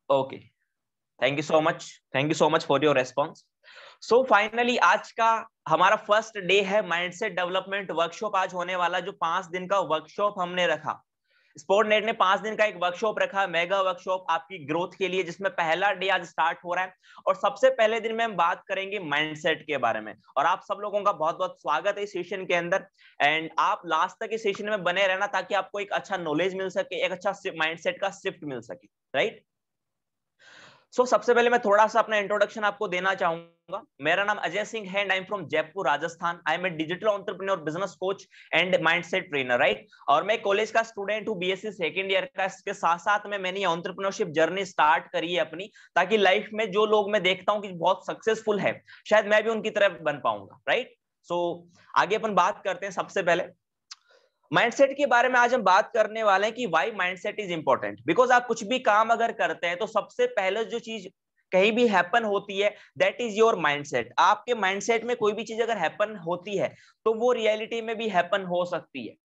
Okay, thank you so much for your response. So finally आज का हमारा first day है माइंडसेट डेवलपमेंट वर्कशॉप। आज होने वाला जो 5 दिन का वर्कशॉप हमने रखा, स्पोर्टनेट ने 5 दिन का एक वर्कशॉप रखा, मेगा वर्कशॉप आपकी ग्रोथ के लिए, जिसमें पहला डे आज स्टार्ट हो रहा है। और सबसे पहले दिन में हम बात करेंगे माइंडसेट के बारे में। और आप सब लोगों का बहुत बहुत स्वागत है इस सेशन के अंदर। एंड आप लास्ट तक इस सेशन में बने रहना ताकि आपको एक अच्छा नॉलेज मिल सके, एक अच्छा माइंडसेट का शिफ्ट मिल सके, राइट। सबसे पहले मैं थोड़ा सा अपना इंट्रोडक्शन आपको देना चाहूंगा। मेरा नाम अजय सिंह है and I am from Jaipur Rajasthan. I am a digital entrepreneur, business coach and mindset trainer, right. और मैं कॉलेज का स्टूडेंट हूँ, बीएससी सेकंड ईयर का। इसके साथ साथ में मैंने एंटरप्रेन्योरशिप जर्नी स्टार्ट करी है अपनी, ताकि लाइफ में जो लोग मैं देखता हूँ कि बहुत सक्सेसफुल है, शायद मैं भी उनकी तरह बन पाऊंगा, राइट। आगे अपन बात करते हैं। सबसे पहले माइंडसेट के बारे में आज हम बात करने वाले हैं कि why mindset is important. Because आप कुछ भी काम अगर करते हैं तो सबसे पहले जो चीज कहीं भी हैपन होती है, दैट इज योर माइंडसेट। आपके माइंडसेट में कोई भी चीज अगर हैपन होती है तो वो रियलिटी में भी हैपन हो सकती है।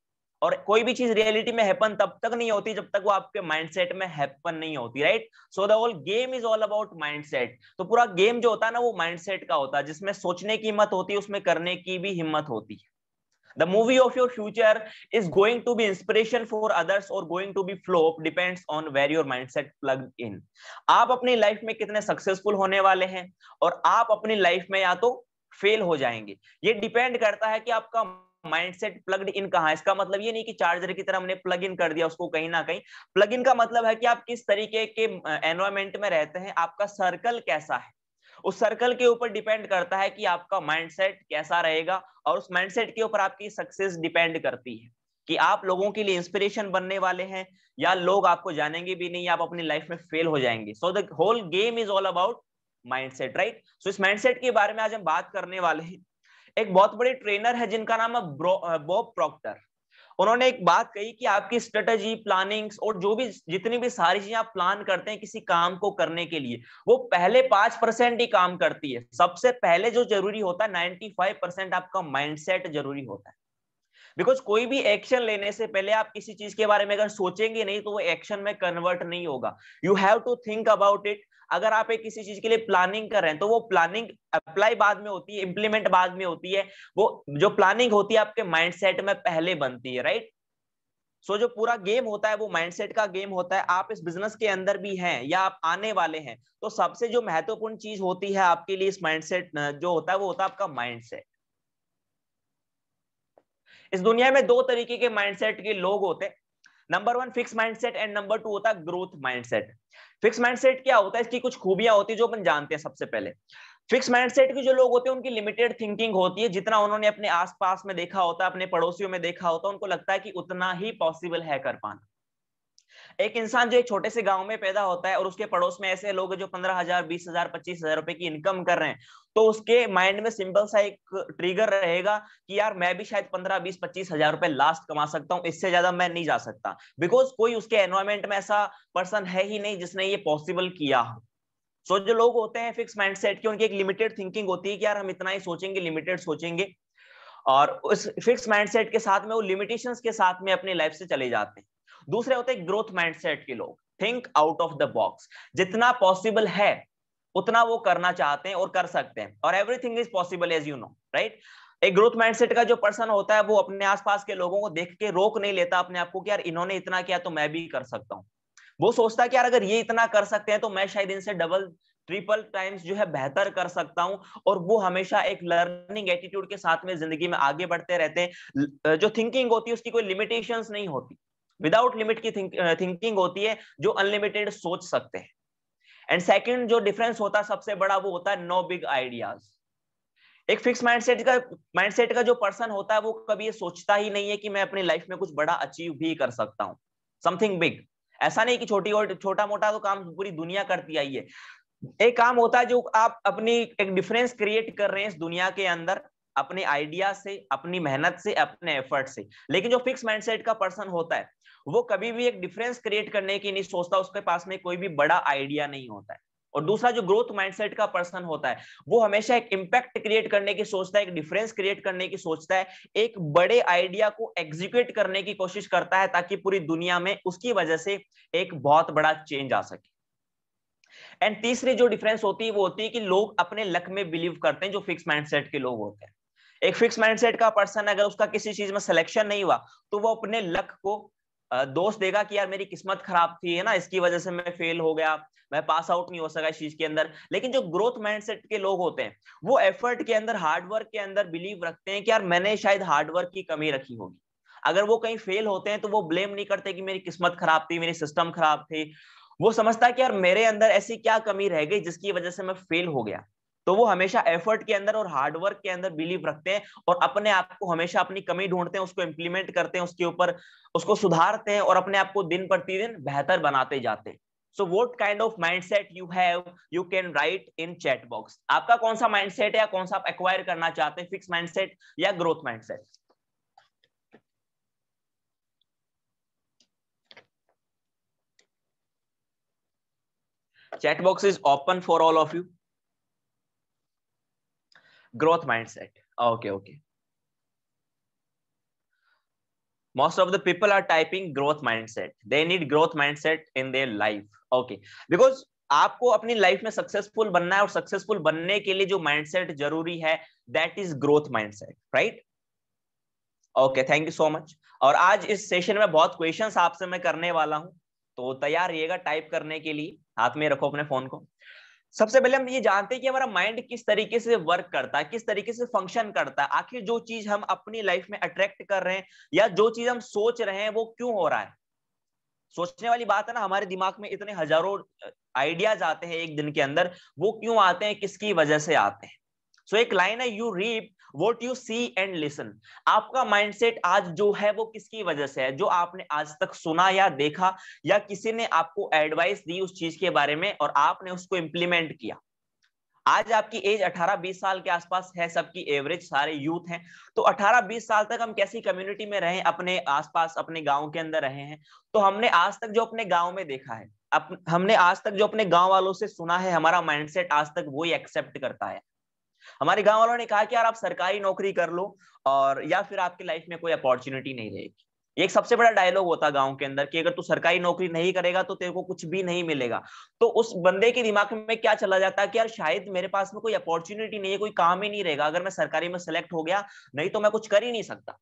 और कोई भी चीज रियलिटी में हैपन तब तक नहीं होती जब तक वो आपके माइंडसेट में हैपन नहीं होती, right. So the whole game is all about mindset. तो पूरा गेम जो होता है ना, वो माइंडसेट का होता है, जिसमें सोचने की हिम्मत होती है, उसमें करने की भी हिम्मत होती है। The movie of your future is going to be inspiration for others or going to be flop, depends on where your mindset plugged in. आप अपनी लाइफ में कितने सक्सेसफुल होने वाले हैं और आप अपनी लाइफ में या तो फेल हो जाएंगे। ये डिपेंड करता है कि आपका माइंडसेट प्लग्ड इन कहाँ है। इसका मतलब ये नहीं कि चार्जर की तरह हमने प्लग इन कर दिया उसको कहीं ना कहीं। प्लग इन का मतलब है कि आप किस तरीके के एनवायरमेंट में रहते हैं, आपका सर्कल कैसा है। उस सर्कल के ऊपर डिपेंड करता है कि आपका माइंडसेट कैसा रहेगा, और उस माइंडसेट के ऊपर आपकी सक्सेस डिपेंड करती है कि आप लोगों के लिए इंस्पिरेशन बनने वाले हैं या लोग आपको जानेंगे भी नहीं, आप अपनी लाइफ में फेल हो जाएंगे। So the whole game is all about mindset, right. So इस माइंडसेट के बारे में आज हम बात करने वाले हैं। एक बहुत बड़े ट्रेनर है जिनका नाम है बॉब प्रॉक्टर। उन्होंने एक बात कही कि आपकी स्ट्रेटजी, प्लानिंग्स और जो भी जितनी भी सारी चीजें आप प्लान करते हैं किसी काम को करने के लिए, वो पहले 5% ही काम करती है। सबसे पहले जो जरूरी होता है 95% आपका माइंडसेट जरूरी होता है। बिकॉज कोई भी एक्शन लेने से पहले आप किसी चीज के बारे में अगर सोचेंगे नहीं तो वो एक्शन में कन्वर्ट नहीं होगा। You have to think about it. अगर आप एक किसी चीज के लिए प्लानिंग कर रहे हैं तो वो प्लानिंग अप्लाई बाद में होती है, इंप्लीमेंट बाद में होती है। वो जो प्लानिंग होती है आपके माइंडसेट में पहले बनती है, राइट। जो पूरा गेम होता है वो माइंडसेट का गेम होता है। आप इस बिजनेस के अंदर भी हैं या आप आने वाले हैं, तो सबसे जो महत्वपूर्ण चीज होती है आपके लिए इस माइंडसेट जो होता है वो होता है आपका माइंडसेट। इस दुनिया में 2 तरीके के माइंडसेट के लोग होते हैं। Number 1 fix mindset and number 2 होता है ग्रोथ माइंडसेट। फिक्स माइंडसेट क्या होता है, इसकी कुछ खूबियां होती है जो अपन जानते हैं। सबसे पहले फिक्स माइंडसेट के जो लोग होते हैं उनकी लिमिटेड थिंकिंग होती है। जितना उन्होंने अपने आसपास में देखा होता है, अपने पड़ोसियों में देखा होता है, उनको लगता है कि उतना ही पॉसिबल है कर पाना। एक इंसान जो एक छोटे से गांव में पैदा होता है और उसके पड़ोस में ऐसे लोग हैं जो 15,000, 20,000, 25,000 रुपए की इनकम कर रहे हैं, तो उसके माइंड में सिंपल सा एक ट्रिगर रहेगा कि यार मैं भी शायद 15, 20, 25,000 रुपए लास्ट कमा सकता हूं, इससे ज्यादा मैं नहीं जा सकता। बिकॉज कोई उसके एनवायरमेंट में ऐसा पर्सन है ही नहीं जिसने ये पॉसिबल किया हो। जो लोग होते हैं फिक्स माइंडसेट के, उनकी एक लिमिटेड थिंकिंग होती है कि यार हम इतना ही सोचेंगे, लिमिटेड सोचेंगे। और उस फिक्स माइंडसेट के साथ में वो लिमिटेशंस के साथ में अपनी लाइफ से चले जाते हैं। दूसरे होते हैं ग्रोथ माइंडसेट के लोग, think out of the box. जितना पॉसिबल है उतना वो करना चाहते हैं और कर सकते हैं, और everything is possible as you know, right. एक ग्रोथ माइंडसेट का जो पर्सन होता है वो अपने आसपास के लोगों को देख के रोक नहीं लेता अपने आप को कि यार इन्होंने इतना किया तो मैं भी कर सकता हूं। वो सोचता है कि यार अगर ये इतना कर सकते हैं तो मैं शायद इनसे डबल ट्रिपल टाइम्स जो है बेहतर कर सकता हूं। और वो हमेशा एक लर्निंग एटीट्यूड के साथ में जिंदगी में आगे बढ़ते रहते हैं। जो थिंकिंग होती है उसकी कोई लिमिटेशंस नहीं होती, विदाउट लिमिट की थिंकिंग होती है, जो अनलिमिटेड सोच सकते हैं। एंड सेकंड जो डिफरेंस होता है सबसे बड़ा, वो होता है नो बिग आइडियाज। एक फिक्स माइंडसेट का जो पर्सन होता है वो कभी ये सोचता ही नहीं है कि मैं अपनी लाइफ में कुछ बड़ा अचीव भी कर सकता हूं, समथिंग बिग। ऐसा नहीं कि छोटी और छोटा मोटा तो काम पूरी दुनिया करती आई है। एक काम होता है जो आप अपनी एक डिफरेंस क्रिएट कर रहे हैं इस दुनिया के अंदर, अपने आइडिया से, अपनी मेहनत से, अपने एफर्ट से। लेकिन जो फिक्स माइंडसेट का पर्सन होता है वो कभी भी एक डिफरेंस क्रिएट करने की नहीं सोचता, उसके पास में कोई भी बड़ा आइडिया नहीं होता है। और दूसरा जो ग्रोथ माइंडसेट का पर्सन होता है वो हमेशा एक इंपैक्ट क्रिएट करने की सोचता है, एक डिफरेंस क्रिएट करने की सोचता है, एक बड़े आइडिया को एग्जीक्यूट करने की कोशिश करता है ताकि पूरी दुनिया में उसकी वजह से एक बहुत बड़ा चेंज आ सके। एंड तीसरी जो डिफरेंस होती है वो होती है कि लोग अपने लक में बिलीव करते हैं, जो फिक्स माइंडसेट के लोग होते हैं। एक फिक्स माइंडसेट का पर्सन अगर उसका किसी चीज में सिलेक्शन नहीं हुआ तो वो अपने लक को दोष देगा कि यार मेरी किस्मत खराब थी, है ना, इसकी वजह से मैं फेल हो गया, मैं पास आउट नहीं हो सका इस चीज के अंदर। लेकिन जो ग्रोथ माइंडसेट के लोग होते हैं वो एफर्ट के अंदर, हार्डवर्क के अंदर बिलीव रखते हैं कि यार मैंने शायद हार्डवर्क की कमी रखी होगी। अगर वो कहीं फेल होते हैं तो वो ब्लेम नहीं करते कि मेरी किस्मत खराब थी, मेरी सिस्टम खराब थी। वो समझता है कि यार मेरे अंदर ऐसी क्या कमी रह गई जिसकी वजह से मैं फेल हो गया। तो वो हमेशा एफर्ट के अंदर और हार्डवर्क के अंदर बिलीव रखते हैं और अपने आप को हमेशा अपनी कमी ढूंढते हैं, उसको इंप्लीमेंट करते हैं, उसके ऊपर उसको सुधारते हैं और अपने आप को दिन प्रतिदिन बेहतर बनाते जाते हैं। सो what kind of mindset you have, you can write in chat box. आपका कौन सा माइंडसेट है या कौन सा आप एक्वायर करना चाहते हैं, फिक्स माइंडसेट या growth mindset? Chat box is open for all of you. Growth mindset. Okay, okay. Most of the people are typing growth mindset. They need growth mindset in their life. Okay. Because आपको अपनी life में successful बनना है और successful बनने के लिए जो माइंडसेट जरूरी है, that is growth mindset, right? Okay, thank you so much. और आज इस सेशन में बहुत क्वेश्चंस आपसे मैं करने वाला हूं, तो तैयार रहिएगा टाइप करने के लिए। हाथ में रखो अपने फोन को। सबसे पहले हम ये जानते हैं कि हमारा माइंड किस तरीके से वर्क करता है, किस तरीके से फंक्शन करता है। आखिर जो चीज हम अपनी लाइफ में अट्रैक्ट कर रहे हैं या जो चीज हम सोच रहे हैं वो क्यों हो रहा है। सोचने वाली बात है ना, हमारे दिमाग में इतने हजारों आइडियाज आते हैं एक दिन के अंदर, वो क्यों आते हैं, किसकी वजह से आते हैं। सो एक लाइन है, you reap what you see and listen. आपका माइंडसेट आज जो है वो किसकी वजह से है, जो आपने आज तक सुना या देखा या किसी ने आपको एडवाइस दी उस चीज के बारे में और आपने उसको इंप्लीमेंट किया। आज आपकी एज 18-20 साल के आसपास है, सबकी एवरेज, सारे यूथ हैं। तो 18-20 साल तक हम कैसी कम्युनिटी में रहे, अपने आसपास अपने गांव के अंदर रहे हैं। तो हमने आज तक जो अपने गांव में देखा है, हमने आज तक जो अपने गांव वालों से सुना है, हमारा माइंडसेट आज तक वही एक्सेप्ट करता है। हमारे गांव वालों ने कहा कि यार आप सरकारी नौकरी कर लो और या फिर आपकी लाइफ में कोई अपॉर्चुनिटी नहीं रहेगी। ये एक सबसे बड़ा डायलॉग होता गांव के अंदर कि अगर तू सरकारी नौकरी नहीं करेगा तो तेरे को कुछ भी नहीं मिलेगा। तो उस बंदे के दिमाग में क्या चला जाता है कि यार शायद मेरे पास में कोई अपॉर्चुनिटी नहीं है, कोई काम ही नहीं रहेगा अगर मैं सरकारी में सेलेक्ट हो गया, नहीं तो मैं कुछ कर ही नहीं सकता।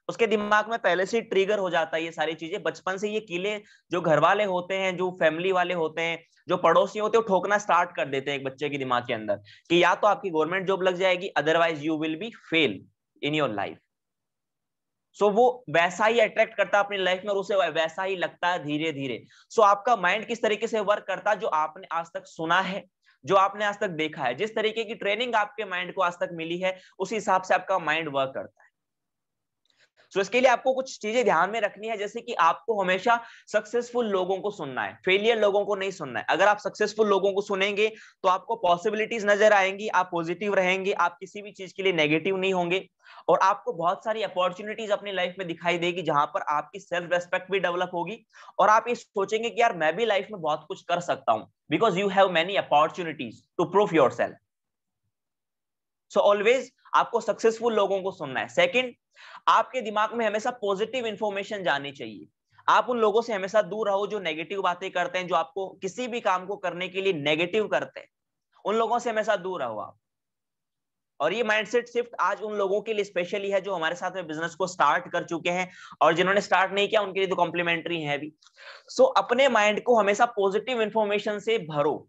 उसके दिमाग में पहले से ट्रिगर हो जाता है ये सारी चीजें, बचपन से ये कीले जो घर वाले होते हैं, जो फैमिली वाले होते हैं, जो पड़ोसी होते हैं, वो ठोकना स्टार्ट कर देते हैं एक बच्चे के दिमाग के अंदर कि या तो आपकी गवर्नमेंट जॉब लग जाएगी, otherwise you will be fail in your life. So वो वैसा ही अट्रैक्ट करता है अपनी लाइफ में और उसे वैसा ही लगता है धीरे धीरे। सो आपका माइंड किस तरीके से वर्क करता है, जो आपने आज तक सुना है, जो आपने आज तक देखा है, जिस तरीके की ट्रेनिंग आपके माइंड को आज तक मिली है, उस हिसाब से आपका माइंड वर्क करता है। सो इसके लिए आपको कुछ चीजें ध्यान में रखनी है, जैसे कि आपको हमेशा सक्सेसफुल लोगों को सुनना है, फेलियर लोगों को नहीं सुनना है। अगर आप सक्सेसफुल लोगों को सुनेंगे तो आपको पॉसिबिलिटीज नजर आएंगी, आप पॉजिटिव रहेंगे, आप किसी भी चीज के लिए नेगेटिव नहीं होंगे और आपको बहुत सारी अपॉर्चुनिटीज अपनी लाइफ में दिखाई देगी जहां पर आपकी सेल्फ रेस्पेक्ट भी डेवलप होगी और आप ये सोचेंगे कि यार मैं भी लाइफ में बहुत कुछ कर सकता हूं, because you have many opportunities to prove your self. So always आपको सक्सेसफुल लोगों को सुनना है। सेकंड, आपके दिमाग में हमेशा पॉजिटिव इंफॉर्मेशन जानी चाहिए। आप उन लोगों से हमेशा दूर रहो जो नेगेटिव बातें करते हैं, जो आपको किसी भी काम को करने के लिए नेगेटिव करते हैं, उन लोगों से हमेशा दूर रहो आप। और ये माइंडसेट शिफ्ट आज उन लोगों के लिए स्पेशली है जो हमारे साथ में बिजनेस को स्टार्ट कर चुके हैं, और जिन्होंने स्टार्ट नहीं किया उनके लिए तो कॉम्प्लीमेंट्री है भी। सो अपने माइंड को हमेशा पॉजिटिव इंफॉर्मेशन से भरो।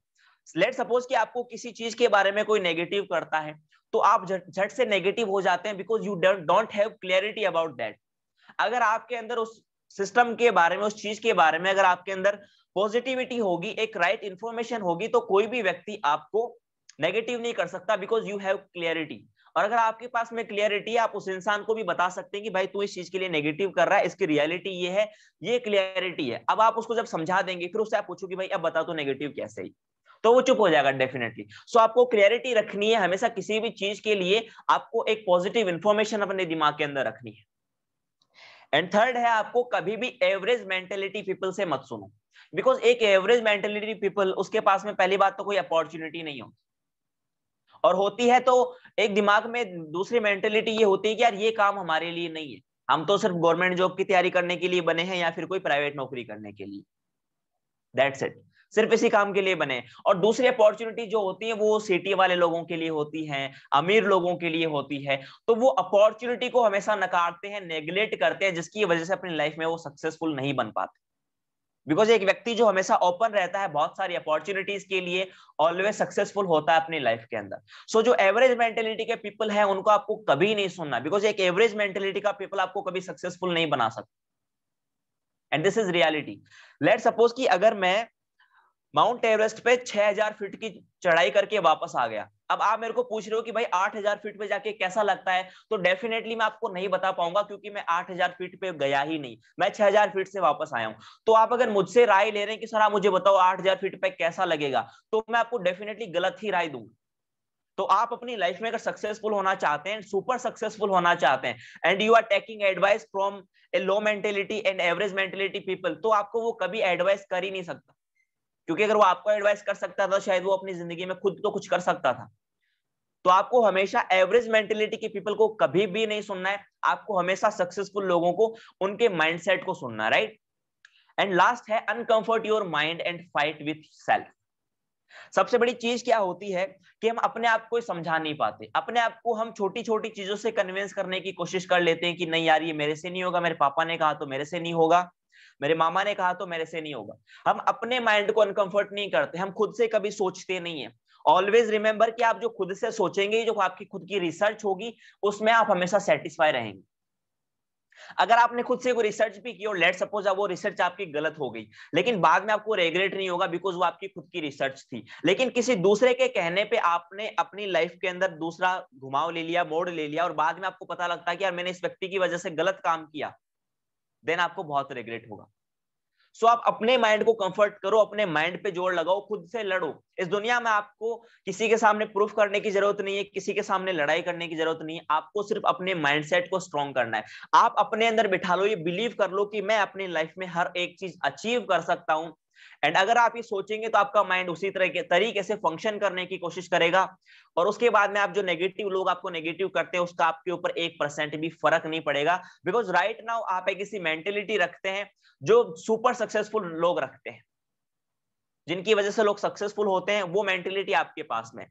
लेट सपोज कि आपको किसी चीज के बारे में कोई नेगेटिव करता है तो आप झट से नेगेटिव हो जाते हैं, because you don't have clarity about that. अगर आपके अंदर उस सिस्टम के बारे में, उस चीज के बारे में अगर आपके अंदर पॉजिटिविटी होगी, एक राइट इंफॉर्मेशन होगी, तो कोई भी व्यक्ति आपको नेगेटिव नहीं कर सकता, बिकॉज यू हैव क्लियरिटी। और अगर आपके पास में क्लियरिटी है, आप उस इंसान को भी बता सकते हैं कि भाई तू इस चीज के लिए नेगेटिव कर रहा है, इसकी रियलिटी ये है, ये क्लियरिटी है। अब आप उसको जब समझा देंगे, फिर उससे आप पूछो कि भाई अब बता तो नेगेटिव कैसे ही, तो वो चुप हो जाएगा डेफिनेटली। सो आपको क्लियरिटी रखनी है हमेशा, किसी भी चीज के लिए आपको एक पॉजिटिव इंफॉर्मेशन अपने दिमाग के अंदर रखनी है। एंड थर्ड है, आपको कभी भी एवरेज मेंटेलिटी पीपल से मत सुनो, बिकॉज एक एवरेज मेंटेलिटी पीपल, उसके पास में पहली बात तो कोई अपॉर्चुनिटी नहीं होती, और होती है तो एक दिमाग में दूसरी मेंटेलिटी ये होती है कि यार ये काम हमारे लिए नहीं है, हम तो सिर्फ गवर्नमेंट जॉब की तैयारी करने के लिए बने हैं या फिर कोई प्राइवेट नौकरी करने के लिए, दैट्स इट। सिर्फ इसी काम के लिए बने। और दूसरी अपॉर्चुनिटी जो होती है वो सिटी वाले लोगों के लिए होती है, अमीर लोगों के लिए होती है, तो वो अपॉर्चुनिटी को हमेशा नकारते हैं, नेग्लेक्ट करते हैं, जिसकी वजह से अपनी लाइफ में वो सक्सेसफुल नहीं बन पाते। बिकॉज एक व्यक्ति जो हमेशा ओपन रहता है बहुत सारी अपॉर्चुनिटीज के लिए, ऑलवेज सक्सेसफुल होता है अपनी लाइफ के अंदर। सो जो एवरेज मेंटेलिटी के पीपल हैं उनको आपको कभी नहीं सुनना, बिकॉज एक एवरेज मेंटेलिटी का पीपल आपको कभी सक्सेसफुल नहीं बना सकता। And this is reality. Let suppose कि अगर मैं माउंट एवरेस्ट पे 6000 फीट की चढ़ाई करके वापस आ गया, अब आप मेरे को पूछ रहे हो कि भाई 8000 फीट पे जाके कैसा लगता है, तो डेफिनेटली मैं आपको नहीं बता पाऊंगा, क्योंकि मैं 8000 फीट पे गया ही नहीं, मैं 6000 फीट से वापस आया हूं। तो आप अगर मुझसे राय ले रहे हैं कि सर आप मुझे बताओ 8000 फीट पे कैसा लगेगा, तो मैं आपको डेफिनेटली गलत ही राय दूंगा। तो आप अपनी लाइफ में अगर सक्सेसफुल होना चाहते हैं, सुपर सक्सेसफुल होना चाहते हैं, and you are taking advice from a low mentality and average mentality people, तो आपको वो कभी एडवाइस कर ही नहीं सकता। क्योंकि अगर वो आपको एडवाइस कर सकता था, शायद वो अपनी जिंदगी में खुद तो कुछ कर सकता था। तो आपको हमेशा एवरेज मेंटेलिटी के पीपल को कभी भी नहीं सुनना है, आपको हमेशा सक्सेसफुल लोगों को, उनके माइंडसेट को सुनना है, राइट। एंड लास्ट है uncomfort your mind and fight with self. सबसे बड़ी चीज क्या होती है कि हम अपने आप को समझा नहीं पाते, अपने आप को हम छोटी छोटी चीजों से कन्विंस करने की कोशिश कर लेते हैं कि नहीं यार ये मेरे से नहीं होगा, मेरे पापा ने कहा तो मेरे से नहीं होगा, मेरे मामा ने कहा तो मेरे से नहीं होगा। हम अपने माइंड को अनकंफर्ट नहीं करते, हम खुद से कभी सोचते नहीं है। ऑलवेज रिमेंबर कि आप जो खुद से सोचेंगे, जो आपकी खुद की रिसर्च होगी, उसमें आप हमेशा सेटिस्फाई रहेंगे। अगर आपने खुद से कोई रिसर्च भी की और लेट सपोज वो रिसर्च आपकी गलत हो गई, लेकिन बाद में आपको रेगरेट नहीं होगा, बिकॉज वो आपकी खुद की रिसर्च थी। लेकिन किसी दूसरे के कहने पे आपने अपनी लाइफ के अंदर दूसरा घुमाव ले लिया, मोड़ ले लिया, और बाद में आपको पता लगता है कि यार मैंने इस व्यक्ति की वजह से गलत काम किया, देन आपको बहुत रिग्रेट होगा। सो आप अपने माइंड को कंफर्ट करो, अपने माइंड पे जोर लगाओ, खुद से लड़ो। इस दुनिया में आपको किसी के सामने प्रूफ करने की जरूरत नहीं है, किसी के सामने लड़ाई करने की जरूरत नहीं है, आपको सिर्फ अपने माइंडसेट को स्ट्रॉन्ग करना है। आप अपने अंदर बिठा लो, ये बिलीव कर लो कि मैं अपनी लाइफ में हर एक चीज अचीव कर सकता हूं। एंड अगर आप ये सोचेंगे तो आपका माइंड उसी तरह के तरीके से फंक्शन करने की कोशिश करेगा, और उसके बाद में आप जो नेगेटिव लोग आपको नेगेटिव करते हैं उसका आपके ऊपर 1% भी फर्क नहीं पड़ेगा। बिकॉज राइट नाउ आप एक ऐसी मेंटेलिटी रखते हैं जो सुपर सक्सेसफुल लोग रखते हैं, जिनकी वजह से लोग सक्सेसफुल होते हैं, वो मेंटेलिटी आपके पास में।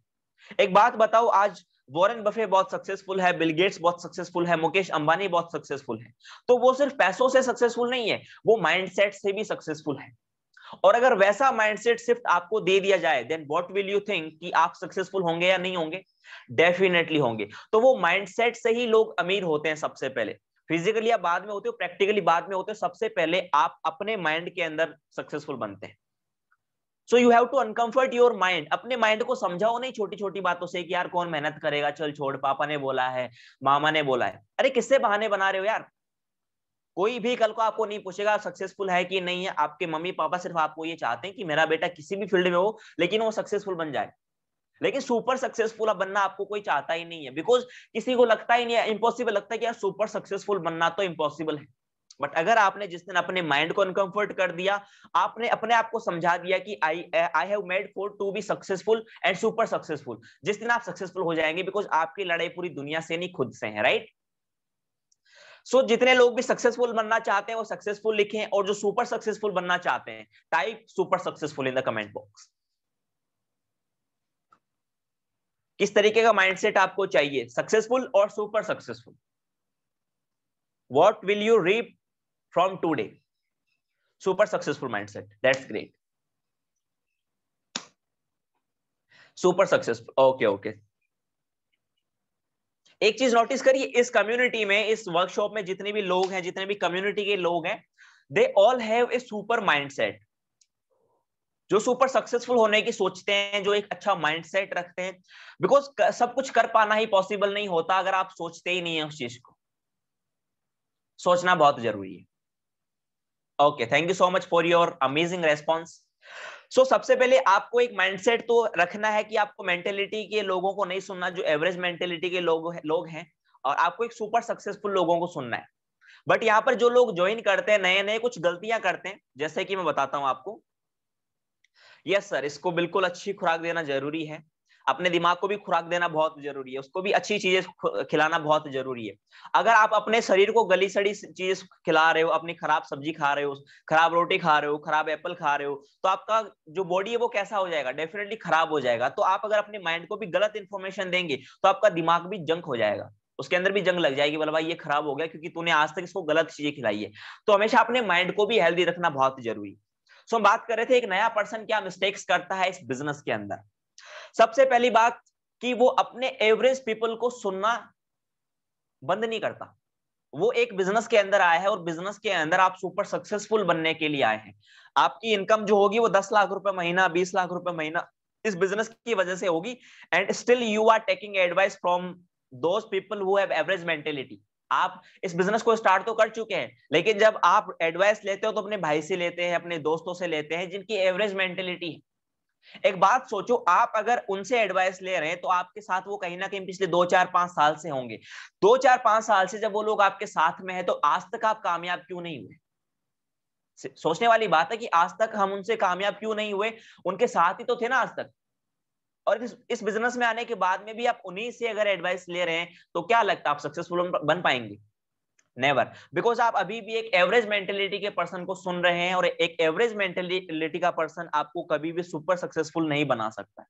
एक बात बताओ, आज वॉरेन बफे बहुत सक्सेसफुल है, बिल गेट्स बहुत सक्सेसफुल है, मुकेश अंबानी बहुत सक्सेसफुल है, तो वो सिर्फ पैसों से सक्सेसफुल नहीं है, वो माइंडसेट से भी सक्सेसफुल है। और अगर वैसा माइंडसेट सिर्फ आपको दे दिया जाए, then what will you think कि आप सक्सेसफुल होंगे या नहीं होंगे? डेफिनेटली होंगे। तो वो माइंडसेट से ही लोग अमीर होते हैं सबसे पहले। फिजिकली आप बाद में होते हो, प्रैक्टिकली बाद में होते हो, सबसे पहले आप अपने माइंड के अंदर सक्सेसफुल बनते हैं। So you have to uncomfort your mind. अपने माइंड को समझाओ नहीं छोटी छोटी बातों से कि यार कौन मेहनत करेगा, चल छोड़, पापा ने बोला है, मामा ने बोला है। अरे किससे बहाने बना रहे हो यार? कोई भी कल को आपको नहीं पूछेगा सक्सेसफुल है कि नहीं है। आपके मम्मी पापा सिर्फ आपको ये चाहते हैं कि मेरा बेटा किसी भी फील्ड में हो, लेकिन वो सक्सेसफुल बन जाए। लेकिन सुपर सक्सेसफुल बनना आपको कोई चाहता ही नहीं है, बिकॉज किसी को लगता ही नहीं है, इम्पॉसिबल लगता है कि यार सुपर सक्सेसफुल बनना तो इम्पॉसिबल है। बट अगर आपने जिस दिन अपने माइंड को अनकंफर्ट कर दिया, आपने अपने आप को समझा दिया कि I have made for to be successful and super successful, जिस दिन आप सक्सेसफुल हो जाएंगे, बिकॉज आपकी लड़ाई पूरी दुनिया से नहीं, खुद से है, राइट। सो जितने लोग भी सक्सेसफुल बनना चाहते हैं वो सक्सेसफुल लिखें, और जो सुपर सक्सेसफुल बनना चाहते हैं type super successful in the comment box. किस तरीके का माइंडसेट आपको चाहिए, सक्सेसफुल और super successful? What will you reap from today? Super successful mindset, that's great. Super successful, okay okay. एक चीज नोटिस करिए, इस कम्युनिटी में, इस वर्कशॉप में जितने भी लोग हैं, जितने भी कम्युनिटी के लोग हैं, they all have a super mindset. जो सुपर सक्सेसफुल होने की सोचते हैं, जो एक अच्छा माइंडसेट रखते हैं, बिकॉज सब कुछ कर पाना ही पॉसिबल नहीं होता अगर आप सोचते ही नहीं है उस चीज को। सोचना बहुत जरूरी है। Okay, thank you so much for your amazing response. So सबसे पहले आपको एक माइंडसेट तो रखना है कि आपको मेंटेलिटी के लोगों को नहीं सुनना, जो एवरेज मेंटेलिटी के लोग हैं, और आपको एक सुपर सक्सेसफुल लोगों को सुनना है। बट यहाँ पर जो लोग ज्वाइन करते हैं नए नए, कुछ गलतियां करते हैं, जैसे कि मैं बताता हूं आपको। यस सर, इसको बिल्कुल अच्छी खुराक देना जरूरी है। अपने दिमाग को भी खुराक देना बहुत जरूरी है, उसको भी अच्छी चीजें खिलाना बहुत जरूरी है। अगर आप अपने शरीर को गली सड़ी चीज खिला रहे हो, अपनी खराब सब्जी खा रहे हो, खराब रोटी खा रहे हो, खराब एप्पल खा रहे हो, तो आपका जो बॉडी है वो कैसा हो जाएगा, डेफिनेटली खराब हो जाएगा। तो आप अगर अपने माइंड को भी गलत इंफॉर्मेशन देंगे तो आपका दिमाग भी जंक हो जाएगा, उसके अंदर भी जंग लग जाएगी, बोला भाई ये खराब हो गया क्योंकि तूने आज तक इसको गलत चीजें खिलाई है। तो हमेशा अपने माइंड को भी हेल्दी रखना बहुत जरूरी। सो हम बात कर रहे थे एक नया पर्सन क्या मिस्टेक्स करता है इस बिजनेस के अंदर। सबसे पहली बात कि वो अपने एवरेज पीपल को सुनना बंद नहीं करता। वो एक बिजनेस के अंदर आया है और बिजनेस के अंदर आप सुपर सक्सेसफुल बनने के लिए आए हैं। आपकी इनकम जो होगी वो 10 लाख रुपए महीना, 20 लाख रुपए महीना इस बिजनेस की वजह से होगी। And still you are taking advice from those people who have average mentality. आप इस बिजनेस को स्टार्ट तो कर चुके हैं, लेकिन जब आप एडवाइस लेते हो तो अपने भाई से लेते हैं, अपने दोस्तों से लेते हैं जिनकी एवरेज मेंटेलिटी है। एक बात सोचो, आप अगर उनसे एडवाइस ले रहे हैं तो आपके साथ वो कहीं ना कहीं पिछले 2 4 5 साल से होंगे। 2 4 5 साल से जब वो लोग आपके साथ में है तो आज तक आप कामयाब क्यों नहीं हुए? सोचने वाली बात है कि आज तक हम उनसे कामयाब क्यों नहीं हुए, उनके साथ ही तो थे ना आज तक। और इस बिजनेस में आने के बाद में भी आप उन्हीं से अगर एडवाइस ले रहे हैं तो क्या लगता है आप सक्सेसफुल बन पाएंगे? नेवर। बिकॉज आप अभी भी एक एवरेज मेंटेलिटी के पर्सन को सुन रहे हैं और एक एवरेज मेंटेलिटी का पर्सन आपको कभी भी सुपर सक्सेसफुल नहीं बना सकता है।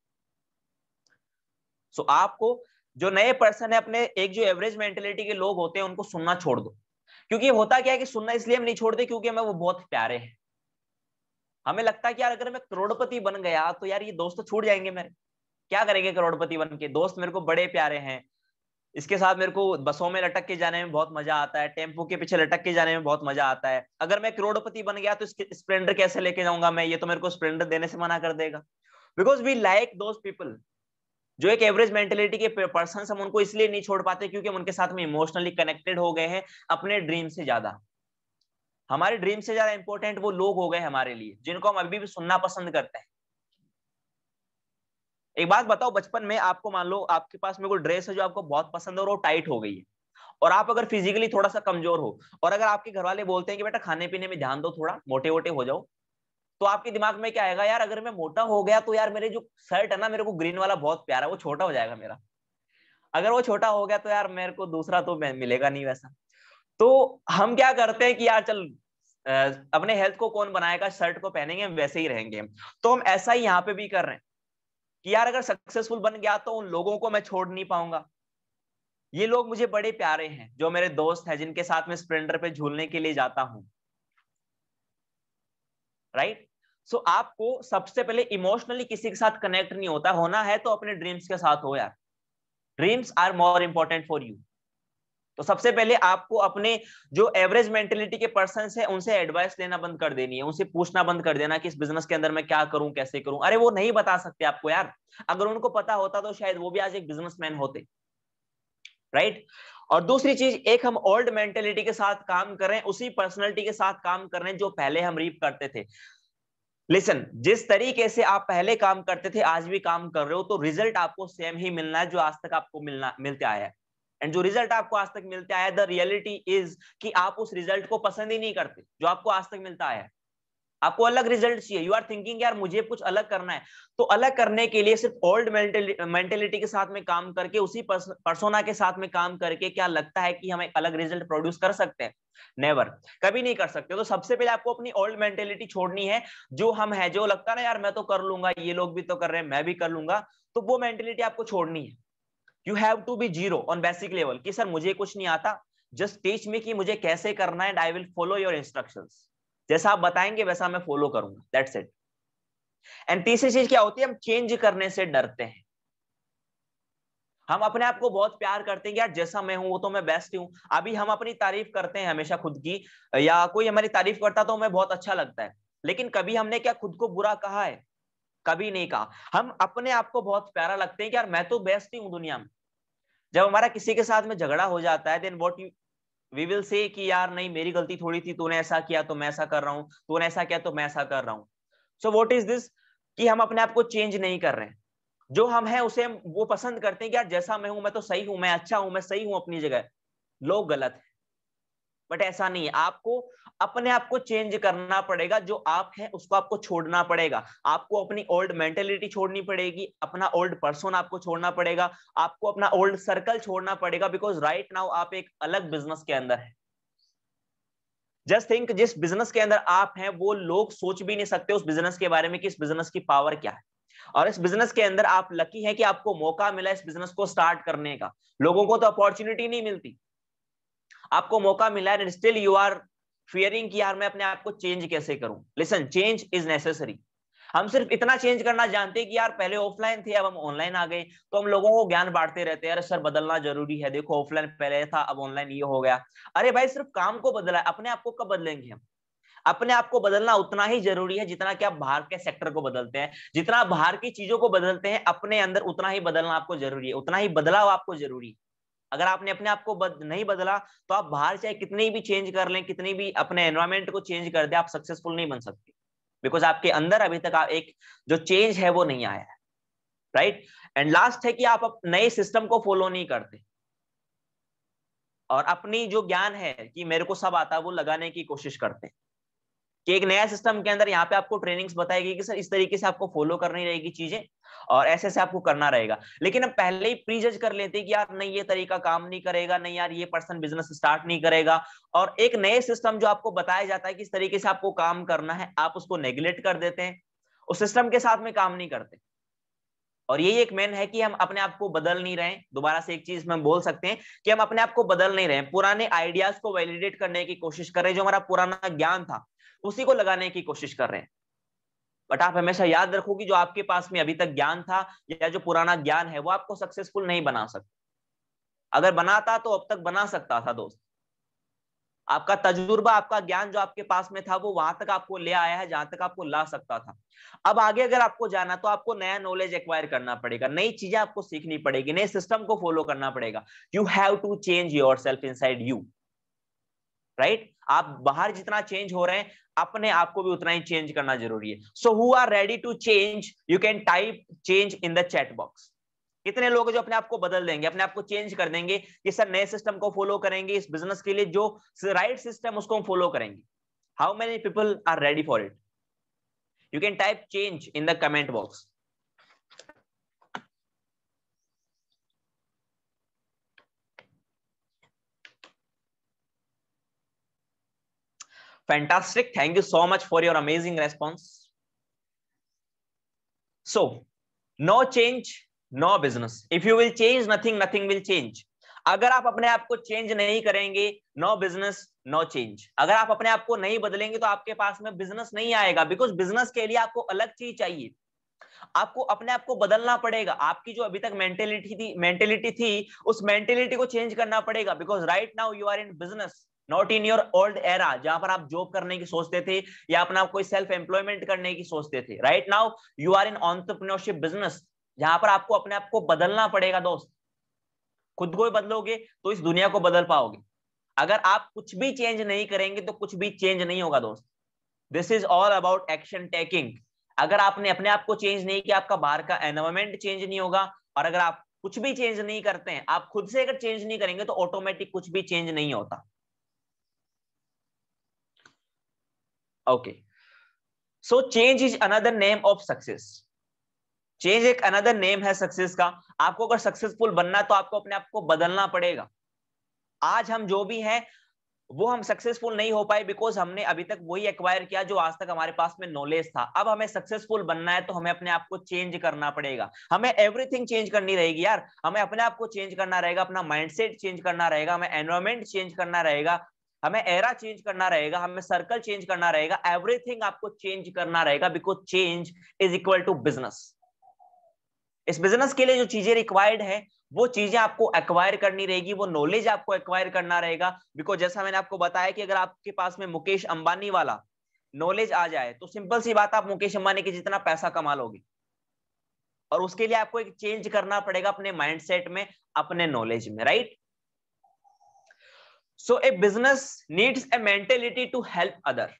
सो आपको जो नए पर्सन है, अपने एक जो एवरेज मेंटेलिटी के लोग होते हैं उनको सुनना छोड़ दो। क्योंकि होता क्या है कि सुनना इसलिए हम नहीं छोड़ते क्योंकि हमें वो बहुत प्यारे हैं। हमें लगता है कि यार अगर मैं करोड़पति बन गया तो यार ये दोस्त तो छूट जाएंगे मेरे, क्या करेंगे करोड़पति बन के, दोस्त मेरे को बड़े प्यारे हैं, इसके साथ मेरे को बसों में लटक के जाने में बहुत मजा आता है, टेम्पो के पीछे लटक के जाने में बहुत मजा आता है। अगर मैं करोड़पति बन गया तो स्प्लेंडर कैसे लेके जाऊंगा मैं, ये तो मेरे को स्प्लेंडर देने से मना कर देगा। Because we like those people जो एक एवरेज मेंटेलिटी के पर्सन, हम उनको इसलिए नहीं छोड़ पाते क्योंकि हम उनके साथ में इमोशनली कनेक्टेड हो गए हैं। अपने ड्रीम से ज्यादा, हमारे ड्रीम से ज्यादा इंपॉर्टेंट वो लोग हो गए हमारे लिए जिनको हम अभी भी सुनना पसंद करते हैं। एक बात बताओ, बचपन में आपको मान लो आपके पास में कोई ड्रेस है जो आपको बहुत पसंद है और वो टाइट हो गई है, और आप अगर फिजिकली थोड़ा सा कमजोर हो और अगर आपके घर वाले बोलते हैं कि बेटा खाने पीने में ध्यान दो, थोड़ा मोटे वोटे हो जाओ, तो आपके दिमाग में क्या आएगा, यार अगर मैं मोटा हो गया तो यार मेरे जो शर्ट है ना, मेरे को ग्रीन वाला बहुत प्यारा है, वो छोटा हो जाएगा मेरा। अगर वो छोटा हो गया तो यार मेरे को दूसरा तो मिलेगा नहीं वैसा। तो हम क्या करते हैं कि यार चल अपने हेल्थ को कौन बनाएगा, शर्ट को पहनेंगे वैसे ही रहेंगे। तो हम ऐसा ही यहाँ पे भी कर रहे हैं कि यार अगर सक्सेसफुल बन गया तो उन लोगों को मैं छोड़ नहीं पाऊंगा। ये लोग मुझे बड़े प्यारे हैं, जो मेरे दोस्त हैं जिनके साथ में स्प्लेंडर पे झूलने के लिए जाता हूं, राइट। सो आपको सबसे पहले इमोशनली किसी के साथ कनेक्ट नहीं होता, होना है तो अपने ड्रीम्स के साथ हो यार। Dreams are more important for you. तो सबसे पहले आपको अपने जो एवरेज मेंटेलिटी के पर्सन है उनसे एडवाइस लेना बंद कर देनी है, उनसे पूछना बंद कर देना कि इस बिजनेस के अंदर मैं क्या करूं, कैसे करूं। अरे वो नहीं बता सकते आपको यार, अगर उनको पता होता तो शायद वो भी आज एक बिजनेसमैन होते, राइट। और दूसरी चीज, एक हम ओल्ड मेंटेलिटी के साथ काम कर रहे हैं, उसी पर्सनैलिटी के साथ काम कर रहे हैं जो पहले हम रीप करते थे। लिसन, जिस तरीके से आप पहले काम करते थे आज भी काम कर रहे हो, तो रिजल्ट आपको सेम ही मिलना है जो आज तक आपको मिलते आया है। एंड जो रिजल्ट आपको आज तक मिलते आया है, द रियलिटी इज कि आप उस रिजल्ट को पसंद ही नहीं करते जो आपको आज तक मिलता आया है। आपको अलग रिजल्ट चाहिए, यू आर थिंकिंग यार मुझे कुछ अलग करना है। तो अलग करने के लिए सिर्फ ओल्ड मेंटेलिटी के साथ में काम करके, उसी पर्सोना के साथ में काम करके क्या लगता है कि हम एक अलग रिजल्ट प्रोड्यूस कर सकते हैं? नेवर, कभी नहीं कर सकते। तो सबसे पहले आपको अपनी ओल्ड मेंटेलिटी छोड़नी है। जो हम है, जो लगता है ना यार मैं तो कर लूंगा, ये लोग भी तो कर रहे हैं मैं भी कर लूंगा, तो वो मेंटेलिटी आपको छोड़नी है। You have to be zero on basic level कि सर मुझे कुछ नहीं आता, जस्ट टीच मी कि मुझे कैसे करना है and I will follow your instructions. जैसा आप बताएंगे वैसा मैं फॉलो करूंगा, दैट्स इट। एंड तीसरी चीज क्या होती है, हम चेंज करने से डरते हैं। हम अपने आप को बहुत प्यार करते हैं यार, जैसा मैं हूं वो तो मैं बेस्ट हूं। अभी हम अपनी तारीफ करते हैं हमेशा खुद की, या कोई हमारी तारीफ करता तो हमें बहुत अच्छा लगता है, लेकिन कभी हमने क्या खुद को बुरा कहा है? कभी नहीं कहा। हम अपने आप को बहुत प्यारा लगते हैं कि यार मैं तो बेस्ट ही हूं दुनिया में। जब हमारा किसी के साथ में झगड़ा हो जाता है, then what we will say कि यार नहीं मेरी गलती थोड़ी थी, तूने ऐसा किया तो मैं ऐसा कर रहा हूं, तूने ऐसा किया तो मैं ऐसा कर रहा हूं। सो व्हाट इज दिस, कि हम अपने आप को चेंज नहीं कर रहे हैं। जो हम हैं उसे हम वो पसंद करते हैं कि यार जैसा मैं हूं मैं तो सही हूं, मैं अच्छा हूं, मैं सही हूं अपनी जगह, लोग गलत है। बट ऐसा नहीं है, आपको अपने आप को चेंज करना पड़ेगा। जो आप हैं उसको आपको छोड़ना पड़ेगा, आपको अपनी ओल्ड मेंटेलिटी छोड़नी पड़ेगी, अपना ओल्ड पर्सन आपको छोड़ना पड़ेगा, आपको अपना ओल्ड सर्कल छोड़ना पड़ेगा, बिकॉज राइट नाउ आप एक अलग बिजनेस के अंदर है। जस्ट थिंक, जिस बिजनेस के अंदर आप हैं वो लोग सोच भी नहीं सकते उस बिजनेस के बारे में कि इस बिजनेस की पावर क्या है। और इस बिजनेस के अंदर आप लकी हैं कि आपको मौका मिला इस बिजनेस को स्टार्ट करने का। लोगों को तो अपॉर्चुनिटी नहीं मिलती, आपको मौका मिला है, स्टिल यू आर फियरिंग कि यार मैं अपने आप को चेंज कैसे करूं। Listen, change is necessary. हम सिर्फ इतना चेंज करना जानते हैं कि यार पहले ऑफलाइन थे अब हम ऑनलाइन आ गए, तो हम लोगों को ज्ञान बांटते रहते हैं, अरे सर बदलना जरूरी है, देखो ऑफलाइन पहले था अब ऑनलाइन ये हो गया। अरे भाई सिर्फ काम को बदला है, अपने आप को कब बदलेंगे हम? अपने आप को बदलना उतना ही जरूरी है जितना कि आप बाहर के सेक्टर को बदलते हैं। जितना आप बाहर की चीजों को बदलते हैं, अपने अंदर उतना ही बदलना आपको जरूरी है, उतना ही बदलाव आपको जरूरी है। अगर आपने अपने आप को नहीं बदला तो आप बाहर चाहे कितनी भी चेंज कर लें, कितनी भी अपने एनवायरमेंट को चेंज कर दे, आप सक्सेसफुल नहीं बन सकते, बिकॉज आपके अंदर अभी तक एक जो चेंज है वो नहीं आया है, राइट। एंड लास्ट है कि आप नए सिस्टम को फॉलो नहीं करते और अपनी जो ज्ञान है कि मेरे को सब आता है वो लगाने की कोशिश करते हैं कि एक नया सिस्टम के अंदर यहाँ पे आपको ट्रेनिंग्स बताएगी कि सर इस तरीके से आपको फॉलो करनी रहेगी चीजें और ऐसे से आपको करना रहेगा। लेकिन हम पहले ही प्री जज कर लेते हैं कि यार नहीं ये तरीका काम नहीं करेगा, नहीं यार ये पर्सन बिजनेस स्टार्ट नहीं करेगा। और एक नए सिस्टम जो आपको बताया जाता है कि इस तरीके से आपको काम करना है, आप उसको नेग्लेक्ट कर देते हैं, उस सिस्टम के साथ में काम नहीं करते। और यही एक मेन है कि हम अपने आप को बदल नहीं रहे। दोबारा से एक चीज हम बोल सकते हैं कि हम अपने आप को बदल नहीं रहे, पुराने आइडियाज को वैलिडेट करने की कोशिश कर रहे हैं, जो हमारा पुराना ज्ञान था उसी को लगाने की कोशिश कर रहे हैं। बट आप हमेशा याद रखो कि जो आपके पास में अभी तक ज्ञान था या जो पुराना ज्ञान है वो आपको सक्सेसफुल नहीं बना सकता। अगर बनाता तो अब तक बना सकता था दोस्त। आपका तजुर्बा, आपका ज्ञान जो आपके पास में था वो वहां तक आपको ले आया है जहां तक आपको ला सकता था। अब आगे अगर आपको जाना तो आपको नया नॉलेज एक्वायर करना पड़ेगा, नई चीजें आपको सीखनी पड़ेगी, नए सिस्टम को फॉलो करना पड़ेगा। You have to change yourself inside you, right. आप बाहर जितना चेंज हो रहे हैं अपने आप को भी उतना ही चेंज करना जरूरी है। So who are ready to change, you can type change in the chat box. कितने लोग जो अपने आप को बदल देंगे, अपने आप को चेंज कर देंगे कि सर नए सिस्टम को फॉलो करेंगे, इस बिजनेस के लिए जो राइट सिस्टम उसको हम फॉलो करेंगे। How many people are ready for it? You can type change in the comment box. Fantastic. Thank you so much for your amazing response. So, no change, no business. If you will change nothing, nothing will change. अगर आप अपने आप को change नहीं करेंगे, no business no change. अगर आप अपने आप को नहीं बदलेंगे तो आपके पास में बिजनेस नहीं आएगा, बिकॉज बिजनेस के लिए आपको अलग चीज चाहिए। आपको अपने आप को बदलना पड़ेगा। आपकी जो अभी तक मेंटेलिटी थी उस मेंटेलिटी को चेंज करना पड़ेगा, because right now you are in business, not in your old era जहां पर आप जॉब करने की सोचते थे या अपना कोई सेल्फ एम्प्लॉयमेंट करने की सोचते थे। Right now you are in entrepreneurship business, जहां पर आपको अपने आप को बदलना पड़ेगा दोस्त। खुद को बदलोगे तो इस दुनिया को बदल पाओगे। अगर आप कुछ भी चेंज नहीं करेंगे तो कुछ भी चेंज नहीं होगा दोस्त। This is all about action taking. अगर आपने अपने आप को चेंज नहीं किया, आपका बाहर का एनवायरमेंट चेंज नहीं होगा। और अगर आप कुछ भी चेंज नहीं करते हैं, आप खुद से अगर चेंज नहीं करेंगे तो ऑटोमेटिक कुछ भी चेंज नहीं होता। Okay, so change is another name of success. Change एक अनदर नेम है सक्सेस का। आपको अगर सक्सेसफुल बनना है तो आपको अपने आप को बदलना पड़ेगा। आज हम जो भी हैं वो हम सक्सेसफुल नहीं हो पाए बिकॉज हमने अभी तक वही एक्वायर किया जो आज तक हमारे पास में नॉलेज था। अब हमें सक्सेसफुल बनना है तो हमें अपने आप को चेंज करना पड़ेगा। हमें एवरीथिंग चेंज करनी रहेगी यार। हमें अपने आप को चेंज करना रहेगा, अपना माइंडसेट चेंज करना रहेगा, हमें एनवायरमेंट चेंज करना रहेगा, हमें एरा चेंज करना रहेगा, हमें सर्कल चेंज करना रहेगा। एवरीथिंग आपको चेंज करना रहेगा because change is equal to business. इस बिजनेस के लिए जो चीजें रिक्वायर्ड है वो चीजें आपको एक्वायर करनी रहेगी, वो नॉलेज आपको एक्वायर करना रहेगा। बिकॉज जैसा मैंने आपको बताया कि अगर आपके पास में मुकेश अंबानी वाला नॉलेज आ जाए तो सिंपल सी बात, आप मुकेश अंबानी के जितना पैसा कमा लोगे। और उसके लिए आपको एक चेंज करना पड़ेगा अपने माइंडसेट में, अपने नॉलेज में, right. So a business needs a mentality to help other.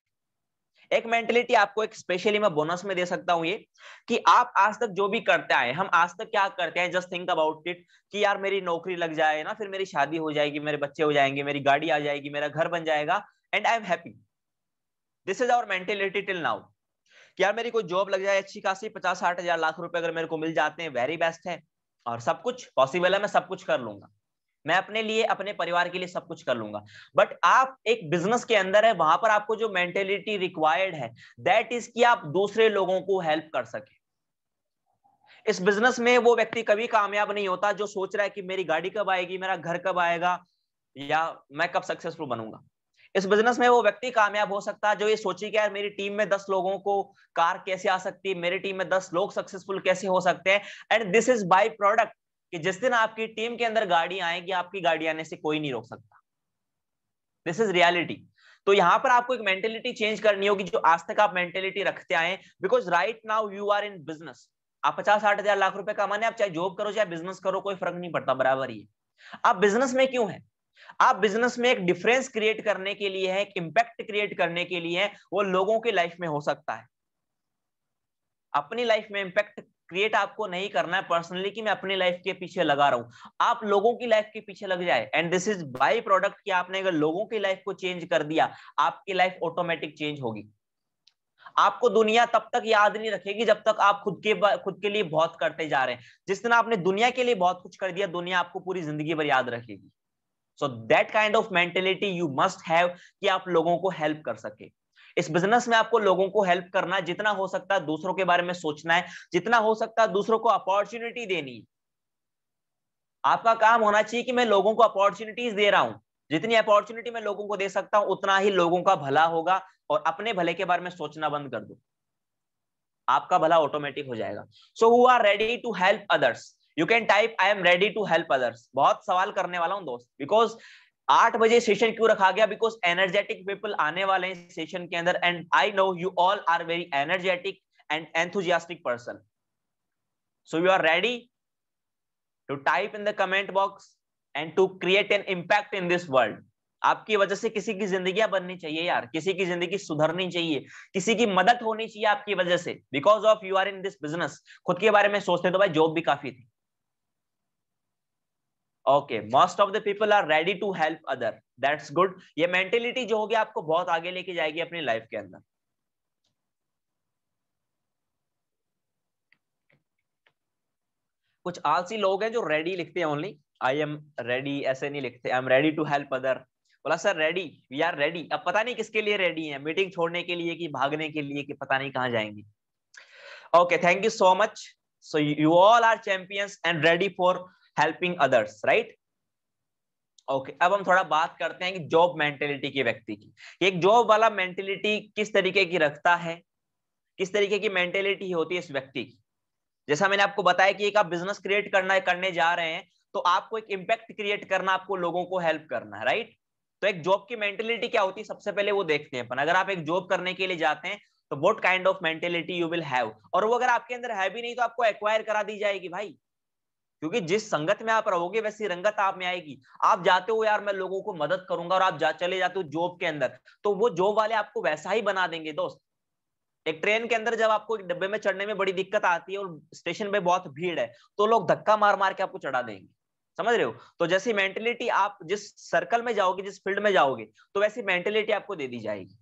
एक मेंटेलिटी आपको एक स्पेशली मैं बोनस में दे सकता हूं, ये कि आप आज तक जो भी करते आए, हम आज तक क्या करते हैं, जस्ट थिंक अबाउट इट कि यार मेरी नौकरी लग जाए ना, फिर मेरी शादी हो जाएगी, मेरे बच्चे हो जाएंगे, मेरी गाड़ी आ जाएगी, मेरा घर बन जाएगा, and I am happy. This is our mentality till now कि यार मेरी कोई जॉब लग जाए अच्छी खासी, 50-60 हजार लाख रुपए अगर मेरे को मिल जाते हैं, वेरी बेस्ट है, और सब कुछ पॉसिबल है, मैं सब कुछ कर लूंगा, मैं अपने लिए अपने परिवार के लिए सब कुछ कर लूंगा। बट आप एक बिजनेस के अंदर है, वहां पर आपको जो मेंटेलिटी रिक्वायर्ड है दैट इज कि आप दूसरे लोगों को हेल्प कर सके। इस बिजनेस में वो व्यक्ति कभी कामयाब नहीं होता जो सोच रहा है कि मेरी गाड़ी कब आएगी, मेरा घर कब आएगा, या मैं कब सक्सेसफुल बनूंगा। इस बिजनेस में वो व्यक्ति कामयाब हो सकता है जो ये सोचे कि यार मेरी टीम में 10 लोगों को कार कैसे आ सकती है, मेरी टीम में 10 लोग सक्सेसफुल कैसे हो सकते हैं, and this is by product कि जिस दिन आपकी टीम के अंदर गाड़ी आएगी, आपकी गाड़ी आने से कोई नहीं रोक सकता। This is reality. तो यहां पर आपको एक मेंटेलिटी चेंज करनी होगी जो आज तक आप मेंटेलिटी रखते आए, because right now you are in business. आप 50-60 हजार लाख रुपए कमाने, आप चाहे जॉब करो चाहे बिजनेस करो, कोई फर्क नहीं पड़ता, बराबर ही है। आप बिजनेस में क्यों है? आप बिजनेस में एक डिफरेंस क्रिएट करने के लिए है, एक इंपैक्ट क्रिएट करने के लिए है, वो लोगों की लाइफ में हो सकता है। अपनी लाइफ में इंपैक्ट क्रिएट आपको नहीं करना है पर्सनली कि मैं अपनी लाइफ के पीछे लगा रहा हूं, आप लोगों की लाइफ के पीछे लग जाए, and this is by product कि आपने अगर लोगों की लाइफ को चेंज कर दिया, आपकी लाइफ ऑटोमेटिक चेंज होगी। आपको दुनिया तब तक याद नहीं रखेगी जब तक आप खुद के लिए बहुत करते जा रहे हैं। जिस दिन आपने दुनिया के लिए बहुत कुछ कर दिया, दुनिया आपको पूरी जिंदगी भर याद रखेगी। So that kind of mentality you must have कि आप लोगों को हेल्प कर सके। इस बिजनेस में आपको लोगों को हेल्प करना है, जितना हो सकता है दूसरों के बारे में सोचना है, जितना हो सकता है दूसरों को अपॉर्चुनिटी देनी है। आपका काम होना चाहिए कि मैं लोगों को अपॉर्चुनिटीज दे रहा हूं, जितनी अपॉर्चुनिटी मैं लोगों को दे सकता हूं उतना ही लोगों का भला होगा, और अपने भले के बारे में सोचना बंद कर दो, आपका भला ऑटोमेटिक हो जाएगा। So who are ready to help others, you can type I am ready to help others. बहुत सवाल करने वाला हूं दोस्त, बिकॉज 8 बजे सेशन क्यों रखा गया, बिकॉज एनर्जेटिक पीपल आने वाले हैं सेशन के अंदर, and I know you all are very energetic and enthusiastic person. So you are ready to type in the comment box and to create an impact in this world. आपकी वजह से किसी की जिंदगी बननी चाहिए यार, किसी की जिंदगी सुधरनी चाहिए, किसी की मदद होनी चाहिए आपकी वजह से, because of you are in this business. खुद के बारे में सोचते तो भाई जॉब भी काफी थी। Okay, most of the people are ready to help other, that's good. ये मेंटेलिटी जो होगी आपको बहुत आगे लेके जाएगी अपनी लाइफ के अंदर। कुछ आलसी लोग हैं जो रेडी लिखते हैं, ओनली आई एम रेडी, ऐसे नहीं लिखते I am ready to help other. बोला sir ready, we are ready, अब पता नहीं किसके लिए रेडी है, मीटिंग छोड़ने के लिए कि भागने के लिए कि पता नहीं कहां जाएंगे। Okay, thank you so much. So you all are champions and ready for helping others, right? Okay, अब हम थोड़ा बात करते हैं कि जॉब मेंटेलिटी के व्यक्ति की, एक जॉब वाला मेंटेलिटी किस तरीके की रखता है, किस तरीके की मेंटेलिटी होती है इस व्यक्ति की। जैसा मैंने आपको बताया कि एक आप बिजनेस क्रिएट करने जा रहे हैं, तो आपको एक इंपैक्ट क्रिएट करना, आपको लोगों को हेल्प करना है, राइट? तो एक जॉब की मेंटेलिटी क्या होती है, सबसे पहले वो देखते हैं अपन। अगर आप एक जॉब करने के लिए जाते हैं तो what kind of mentality you will have, और वो अगर आपके अंदर है भी नहीं तो आपको एक्वायर करा दी जाएगी भाई, क्योंकि जिस संगत में आप रहोगे वैसी रंगत आप में आएगी। आप जाते हो यार मैं लोगों को मदद करूंगा, और आप चले जाते हो जॉब के अंदर, तो वो जॉब वाले आपको वैसा ही बना देंगे दोस्त। एक ट्रेन के अंदर जब आपको एक डब्बे में चढ़ने में बड़ी दिक्कत आती है और स्टेशन पे बहुत भीड़ है, तो लोग धक्का मार मार के आपको चढ़ा देंगे, समझ रहे हो? तो जैसी मेंटेलिटी आप जिस सर्कल में जाओगे, जिस फील्ड में जाओगे, तो वैसी मेंटेलिटी आपको दे दी जाएगी।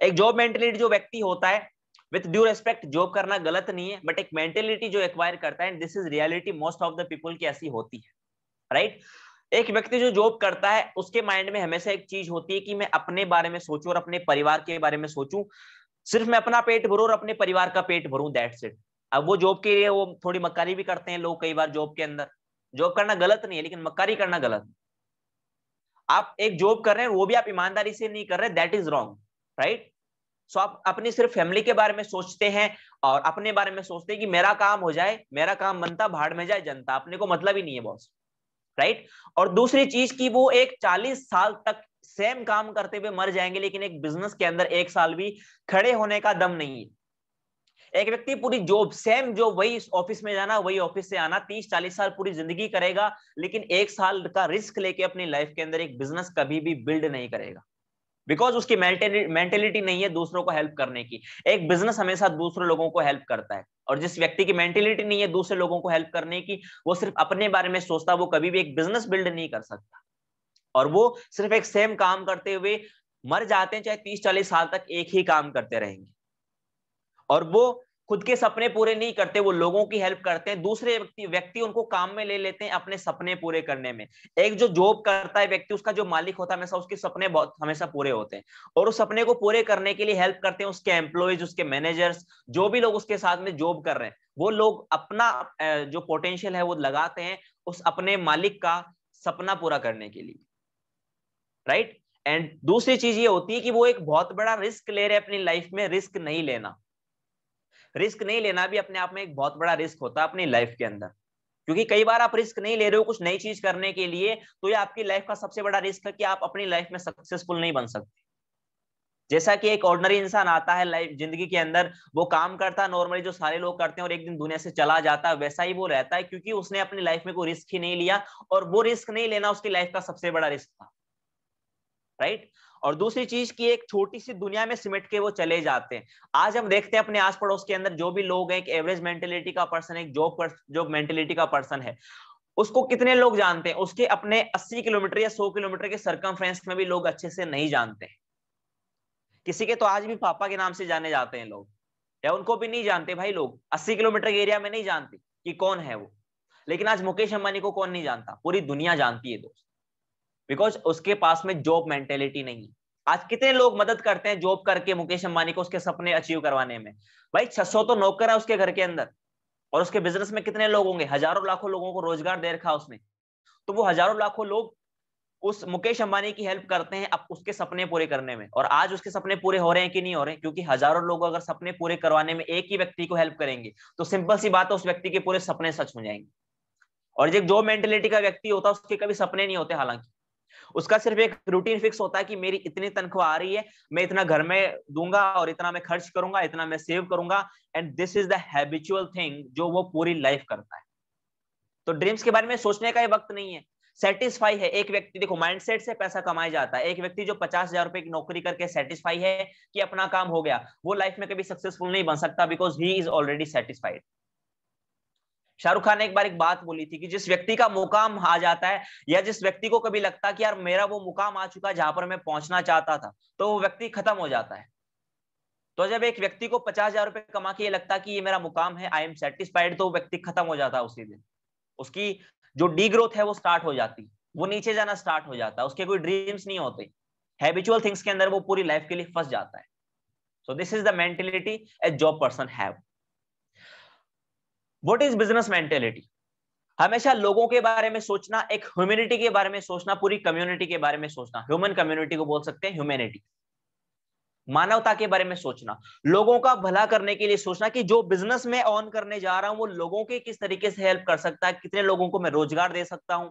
एक जॉब मेंटेलिटी जो व्यक्ति होता है, विथ ड्यू रेस्पेक्ट, जॉब करना गलत नहीं है, बट एक मेंटेलिटी जो एक्वायर करता है, this is reality, most of the people की ऐसी होती है, राइट? एक व्यक्ति जो जॉब करता है उसके माइंड में हमेशा एक चीज होती है कि मैं अपने बारे में सोचूं और अपने परिवार के बारे में सोचूं, सिर्फ मैं अपना पेट भरूं और अपने परिवार का पेट भरूं, दैट्स इट। अब वो जॉब के लिए वो थोड़ी मक्कारी भी करते हैं लोग कई बार जॉब के अंदर। जॉब करना गलत नहीं है, लेकिन मक्कारी करना गलत है। आप एक जॉब कर रहे हैं वो भी आप ईमानदारी से नहीं कर रहे, दैट इज रॉन्ग, राइट? सो आप अपनी सिर्फ फैमिली के बारे में सोचते हैं और अपने बारे में सोचते हैं कि मेरा काम हो जाए, मेरा काम बनता, भाड़ में जाए जनता, अपने को मतलब ही नहीं है बॉस, राइट? और दूसरी चीज की वो एक 40 साल तक सेम काम करते हुए मर जाएंगे, लेकिन एक बिजनेस के अंदर 1 साल भी खड़े होने का दम नहीं है। एक व्यक्ति पूरी जॉब, सेम जॉब, वही ऑफिस में जाना, वही ऑफिस से आना, 30-40 साल पूरी जिंदगी करेगा, लेकिन 1 साल का रिस्क लेके अपनी लाइफ के अंदर एक बिजनेस कभी भी बिल्ड नहीं करेगा। बिकॉज उसकी मेंटेलिटी नहीं है दूसरों को हेल्प करने की। एक बिजनेस हमेशा दूसरे लोगों को हेल्प करता है, और जिस व्यक्ति की मेंटेलिटी नहीं है दूसरे लोगों को हेल्प करने की, वो सिर्फ अपने बारे में सोचता, वो कभी भी एक बिजनेस बिल्ड नहीं कर सकता। और वो सिर्फ एक सेम काम करते हुए मर जाते हैं, चाहे 30-40 साल तक एक ही काम करते रहेंगे। और वो खुद के सपने पूरे नहीं करते, वो लोगों की हेल्प करते हैं, दूसरे व्यक्ति उनको काम में ले लेते हैं अपने सपने पूरे करने में। एक जो जॉब करता है व्यक्ति, उसका जो मालिक होता है हमेशा उसके सपने बहुत हमेशा पूरे होते हैं, और उस सपने को पूरे करने के लिए हेल्प करते हैं उसके एम्प्लॉयज, उसके मैनेजर्स, जो भी लोग उसके साथ में जॉब कर रहे हैं, वो लोग अपना जो पोटेंशियल है वो लगाते हैं उस अपने मालिक का सपना पूरा करने के लिए, राइट। एंड दूसरी चीज ये होती है कि वो एक बहुत बड़ा रिस्क ले रहे हैं अपनी लाइफ में। रिस्क नहीं लेना, रिस्क नहीं लेना भी अपने आप में एक बहुत बड़ा रिस्क होता है अपनी लाइफ के अंदर, क्योंकि कई बार आप रिस्क नहीं ले रहे हो कुछ नई चीज करने के लिए, तो ये आपकी लाइफ का सबसे बड़ा रिस्क है कि आप अपनी लाइफ में सक्सेसफुल नहीं बन सकते। जैसा कि एक ऑर्डिनरी इंसान आता है लाइफ जिंदगी के अंदर, वो काम करता है नॉर्मली जो सारे लोग करते हैं और एक दिन दुनिया से चला जाता है, वैसा ही वो रहता है, क्योंकि उसने अपनी लाइफ में कोई रिस्क ही नहीं लिया, और वो रिस्क नहीं लेना उसकी लाइफ का सबसे बड़ा रिस्क था, राइट। और दूसरी चीज की एक छोटी सी दुनिया में सिमट के वो चले जाते हैं। आज हम देखते हैं अपने आस पड़ोस के अंदर जो भी लोग हैं, एक एवरेज मेंटेलिटी का पर्सन, एक जॉब मेंटेलिटी का पर्सन है, उसको कितने लोग जानते हैं? उसके अपने 80 किलोमीटर या 100 किलोमीटर के सरकमफ्रेंस में भी लोग अच्छे से नहीं जानते हैं। किसी के तो आज भी पापा के नाम से जाने जाते हैं लोग, या उनको भी नहीं जानते भाई, लोग 80 किलोमीटर के एरिया में नहीं जानते कि कौन है वो। लेकिन आज मुकेश अंबानी को कौन नहीं जानता? पूरी दुनिया जानती है दोस्त, बिकॉज उसके पास में जॉब मेंटेलिटी नहीं है। आज कितने लोग मदद करते हैं जॉब करके मुकेश अंबानी को उसके सपने अचीव करवाने में? भाई 600 तो नौकर है उसके घर के अंदर, और उसके बिजनेस में कितने लोग होंगे? हजारों लाखों लोगों को रोजगार दे रखा उसने। तो वो हजारों लाखों लोग उस मुकेश अंबानी की हेल्प करते हैं अब उसके सपने पूरे करने में। और आज उसके सपने पूरे हो रहे हैं कि नहीं हो रहे? क्योंकि हजारों लोग अगर सपने पूरे करवाने में एक ही व्यक्ति को हेल्प करेंगे, तो सिंपल सी बात है उस व्यक्ति के पूरे सपने सच हो जाएंगे। और जो मेंटेलिटी का व्यक्ति होता है उसके कभी सपने नहीं होते, हालांकि उसका सिर्फ एक रूटीन फिक्स होता है कि मेरी इतनी तनख्वाह आ रही है, मैं इतना घर में दूंगा और इतना मैं खर्च करूंगा, इतना मैं सेव करूंगा, and this is the habitual thing जो वो पूरी लाइफ करता है। तो ड्रीम्स के बारे में सोचने का ही वक्त नहीं है। सेटिस्फाई है एक व्यक्ति, देखो माइंडसेट से पैसा कमाया जाता है। एक व्यक्ति जो 50,000 रुपए की नौकरी करके सेटिस्फाई है कि अपना काम हो गया, वो लाइफ में कभी सक्सेसफुल नहीं बन सकता, because he is already satisfied. Shahrukh Khan ने एक बार एक बात बोली थी कि जिस व्यक्ति का मुकाम आ जाता है, या जिस व्यक्ति को कभी लगता है कि यार मेरा वो मुकाम आ चुका है जहां पर मैं पहुंचना चाहता था, तो वो व्यक्ति खत्म हो जाता है। तो जब एक व्यक्ति को 50,000 रुपए कमा के ये लगता है कि ये मेरा मुकाम है, आई एम सेटिस्फाइड, तो वो व्यक्ति खत्म हो जाता है उसी दिन। उसकी जो डी ग्रोथ है वो स्टार्ट हो जाती है, वो नीचे जाना स्टार्ट हो जाता है, उसके कोई ड्रीम्स नहीं होते, हैबिचुअल थिंग्स के अंदर वो पूरी लाइफ के लिए फंस जाता है। So this is the mentality A job person have. What is business mentality? हमेशा लोगों के बारे में सोचना, एक ह्यूमैनिटी के बारे में सोचना, पूरी कम्युनिटी के बारे में सोचना। ह्यूमन कम्युनिटी को बोल सकते हैं ह्यूमैनिटी, मानवता के बारे में सोचना, लोगों का भला करने के लिए सोचना कि जो बिजनेस में ऑन करने जा रहा हूं वो लोगों के किस तरीके से हेल्प कर सकता है, कितने लोगों को मैं रोजगार दे सकता हूं,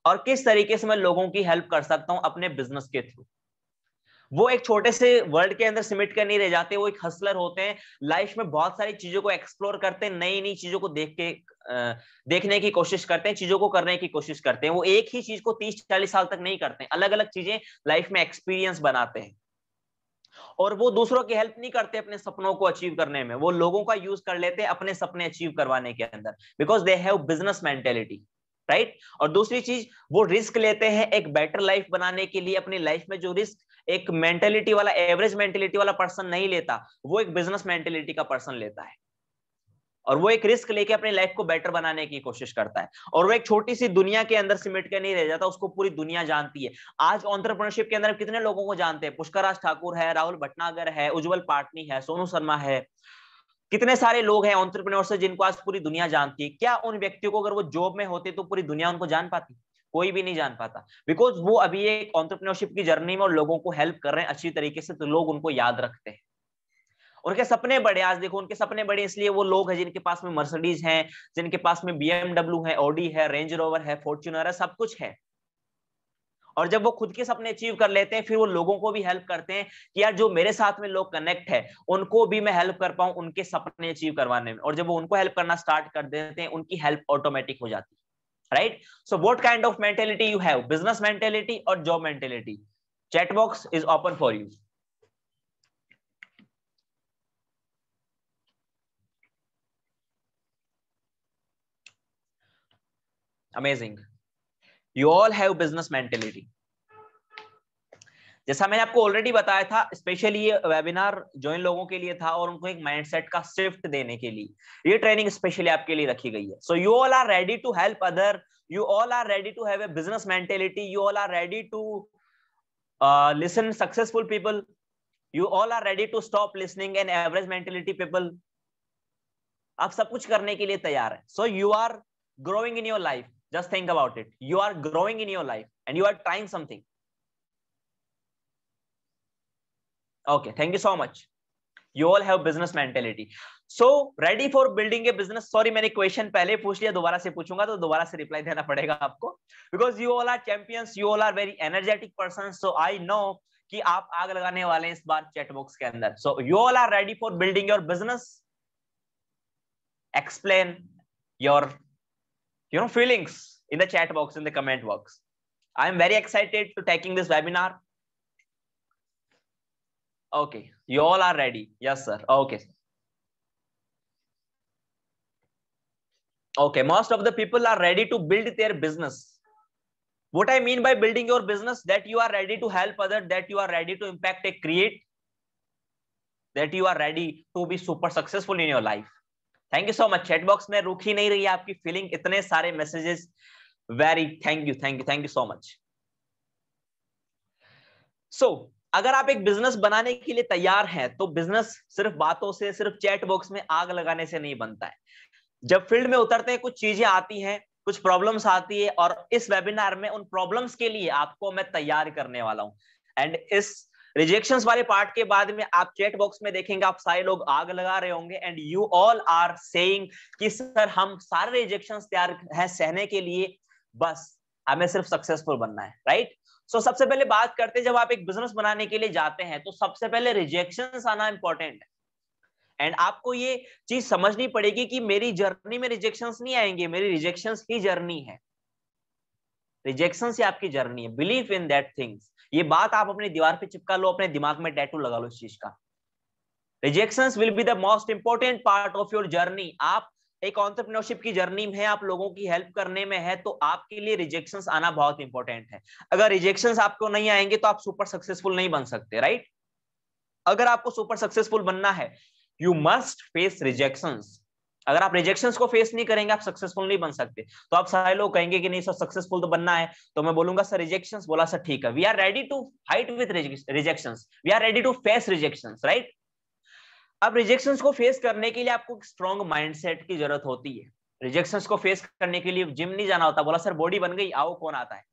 और किस तरीके से मैं लोगों की हेल्प कर सकता हूं अपने बिजनेस के थ्रू। वो एक छोटे से वर्ल्ड के अंदर सिमट कर नहीं रह जाते, वो एक हसलर होते हैं, लाइफ में बहुत सारी चीजों को एक्सप्लोर करते हैं, नई नई चीजों को देखने की कोशिश करते हैं, चीजों को करने की कोशिश करते हैं। वो एक ही चीज को 30-40 साल तक नहीं करते हैं, अलग अलग चीजें लाइफ में एक्सपीरियंस बनाते हैं। और वो दूसरों की हेल्प नहीं करते अपने सपनों को अचीव करने में, वो लोगों का यूज कर लेते हैं अपने सपने अचीव करवाने के अंदर, because they have business mentality, right. और दूसरी चीज, वो रिस्क लेते हैं एक बेटर लाइफ बनाने के लिए। अपनी लाइफ में जो रिस्क एक मेंटेलिटी वाला, एवरेज मेंटेलिटी वाला पर्सन नहीं लेता, वो एक बिजनेस मेंटेलिटी का पर्सन लेता है, और वो एक रिस्क लेके अपनी लाइफ को बेटर बनाने की कोशिश करता है। और वो एक छोटी सी दुनिया के अंदर सिमट के नहीं रह जाता, उसको पूरी दुनिया जानती है। आज एंटरप्रेन्योरशिप के अंदर कितने लोगों को जानते हैं? पुष्कर राज ठाकुर है, राहुल भटनागर है, उज्जवल पाटनी है, सोनू शर्मा है, कितने सारे लोग हैं एंटरप्रेन्योर से जिनको आज पूरी दुनिया जानती है। क्या उन व्यक्तियों को अगर वो जॉब में होते तो पूरी दुनिया उनको जान पाती? कोई भी नहीं जान पाता, बिकॉज वो अभी एक एंटरप्रेन्योरशिप की जर्नी में और लोगों को हेल्प कर रहे हैं अच्छी तरीके से, तो लोग उनको याद रखते हैं। उनके सपने बड़े, आज देखो उनके सपने बड़े इसलिए वो लोग हैं जिनके पास में मर्सिडीज है, जिनके पास में BMW है, ऑडी है, रेंज रोवर है, फॉर्च्यूनर है, सब कुछ है। और जब वो खुद के सपने अचीव कर लेते हैं, फिर वो लोगों को भी हेल्प करते हैं कि यार जो मेरे साथ में लोग कनेक्ट है उनको भी मैं हेल्प कर पाऊं उनके सपने अचीव करवाने में। और जब वो उनको हेल्प करना स्टार्ट कर देते हैं, उनकी हेल्प ऑटोमेटिक हो जाती है, right. So what kind of mentality you have? Business mentality और job mentality. Chat box is open for you. Amazing. You all have business mentality. जैसा मैंने आपको ऑलरेडी बताया था, स्पेशली ये वेबिनार जो इन लोगों के लिए था और उनको एक माइंडसेट का शिफ्ट देने के लिए ये ट्रेनिंग स्पेशली आपके लिए रखी गई है. So you all are ready to help other, you all are ready to have a business mentality, you all are ready to listen successful people, you all are ready to stop listening an average mentality people. आप सब कुछ करने के लिए तैयार है. So you are growing in your life. Just think about it. You are growing in your life and you are trying something. Okay, thank you so much. You all have business mentality. So ready for building a business. Sorry, मैंने question पहले पूछ लिया, दोबारा से पूछूंगा तो दोबारा से रिप्लाई देना पड़ेगा आपको, because you all are champions, you all are very energetic persons. So I know कि आप आग लगाने वाले हैं इस बार चैट बॉक्स के अंदर. So you all are ready for building your business. Explain your feelings in the chat box, in the comment box. I am very excited to taking this webinar. Okay, you all are ready. Yes sir. Okay. Okay, most of the people are ready to build their business. What I mean by building your business, that you are ready to help others, that you are ready to impact and create, that you are ready to be super successful in your life. Thank you so much. Chat box में रुक ही नहीं रही है आपकी feeling, इतने सारे messages. Very thank you so much. So अगर आप एक बिजनेस बनाने के लिए तैयार हैं तो बिजनेस सिर्फ बातों से, सिर्फ चैट बॉक्स में आग लगाने से नहीं बनता है. जब फील्ड में उतरते हैं कुछ चीजें आती हैं, कुछ प्रॉब्लम्स आती है, और इस वेबिनार में उन प्रॉब्लम्स के लिए आपको मैं तैयार करने वाला हूं. एंड इस रिजेक्शंस वाले पार्ट के बाद में आप चैट बॉक्स में देखेंगे आप सारे लोग आग लगा रहे होंगे and you all are saying कि सर हम सारे रिजेक्शंस तैयार हैं सहने के लिए, बस हमें सिर्फ सक्सेसफुल बनना है. राइट. सो सबसे पहले बात करते हैं, जब आप एक बिजनेस बनाने के लिए जाते हैं तो सबसे पहले रिजेक्शंस आना इंपॉर्टेंट है. एंड आपको ये चीज समझनी पड़ेगी कि मेरी जर्नी में रिजेक्शंस नहीं आएंगे, मेरी रिजेक्शंस ही जर्नी है. रिजेक्शंस ही आपकी जर्नी है. Believe in that things. ये बात आप अपनी दीवार पे चिपका लो, अपने दिमाग में टैटू लगा लो इस चीज का. Rejections will be the most important part of your journey. आप एक एंटरप्रेन्योरशिप की जर्नी में है, आप लोगों की हेल्प करने में है, तो आपके लिए रिजेक्शंस आना बहुत इंपॉर्टेंट है. अगर रिजेक्शंस आपको नहीं आएंगे तो आप सुपर सक्सेसफुल नहीं बन सकते. राइट. अगर आपको सुपर सक्सेसफुल बनना है यू मस्ट फेस रिजेक्शंस. अगर आप रिजेक्शंस को फेस नहीं करेंगे आप सक्सेसफुल नहीं बन सकते. तो आप सारे लोग कहेंगे कि नहीं सर सक्सेसफुल तो बनना है, तो मैं बोलूंगा सर रिजेक्शंस. बोला सर ठीक है, we are ready to fight with rejections, we are ready to face rejections. Right. अब रिजेक्शंस को फेस करने के लिए आपको एक स्ट्रॉन्ग माइंडसेट की जरूरत होती है. रिजेक्शंस को फेस करने के लिए जिम नहीं जाना होता. बोला सर बॉडी बन गई, आओ, कौन आता है,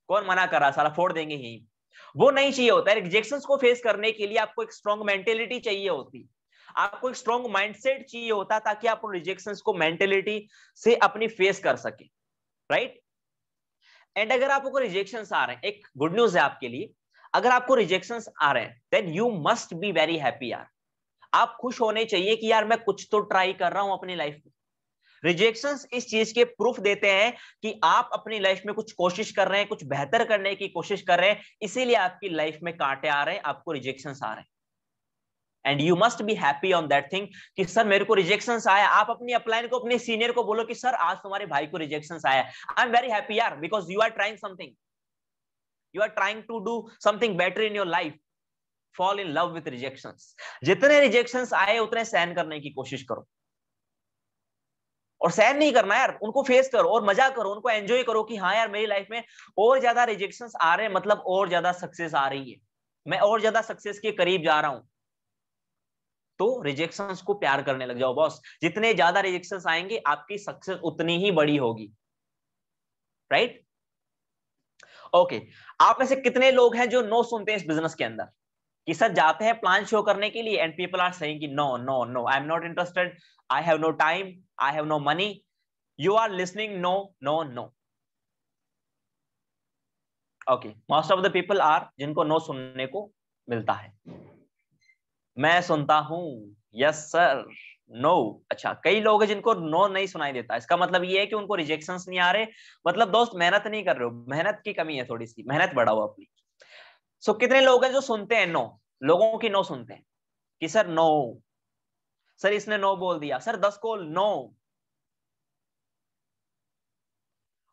कौन मना कर रहा, सारा फोड़ देंगे यही, वो नहीं चाहिए होता है. रिजेक्शंस को फेस करने के लिए आपको एक स्ट्रॉन्ग मेंटेलिटी चाहिए होती, आपको एक स्ट्रॉन्ग माइंडसेट चाहिए होता, ताकि आप उन रिजेक्शंस को मेंटेलिटी से अपनी फेस कर सके. राइट. एंड अगर आपको रिजेक्शंस आ रहे हैं, एक गुड न्यूज है आपके लिए, अगर आपको रिजेक्शंस आ रहे हैं then you must be very happy. यार आप खुश होने चाहिए कि यार मैं कुछ तो ट्राई कर रहा हूं अपनी लाइफ में. रिजेक्शंस इस चीज के प्रूफ देते हैं कि आप अपनी लाइफ में कुछ कोशिश कर रहे हैं, कुछ बेहतर करने की कोशिश कर रहे हैं, इसीलिए आपकी लाइफ में कांटे आ रहे हैं, आपको रिजेक्शंस आ रहे हैं. And you must be happy on that thing कि सर मेरे को रिजेक्शंस आया. आप अपनी अपलाइन को, अपने सीनियर को बोलो कि सर आज तुम्हारे भाई को रिजेक्शंस आया. आई एम वेरी हैप्पी यार, because you are trying something, you are trying to do something better in your life. Fall in love with rejections. जितने रिजेक्शंस आए उतने सहन करने की कोशिश करो, और सहन नहीं करना यार, उनको फेस करो और मजा करो, उनको एंजॉय करो कि हाँ यार मेरी लाइफ में और ज्यादा रिजेक्शंस आ रहे हैं, मतलब और ज्यादा सक्सेस आ रही है, मैं और ज्यादा सक्सेस के करीब जा रहा हूं. तो रिजेक्शंस को प्यार करने लग जाओ बॉस. जितने ज्यादा रिजेक्शंस आएंगे आपकी सक्सेस उतनी ही बड़ी होगी. राइट. ओके. आप में से कितने लोग हैं जो नो सुनते हैं इस बिजनेस के अंदर, कि सर जाते हैं प्लान शो करने के लिए एंड पीपल आर सेइंग कि no no no, I am not interested, I have no time, I have no money. You are listening no no no. Okay. Most of the people are जिनको no सुनने को मिलता है. मैं सुनता हूं. Yes sir. No. अच्छा, कई लोग हैं जिनको नो नहीं सुनाई देता. इसका मतलब ये है कि उनको रिजेक्शंस नहीं आ रहे. मतलब दोस्त मेहनत नहीं कर रहे हो, मेहनत की कमी है, थोड़ी सी मेहनत बढ़ाओ अपनी. सो कितने लोग हैं जो सुनते हैं नो, लोगों की नो सुनते हैं कि सर नो, सर इसने नो बोल दिया, sir 10 call no.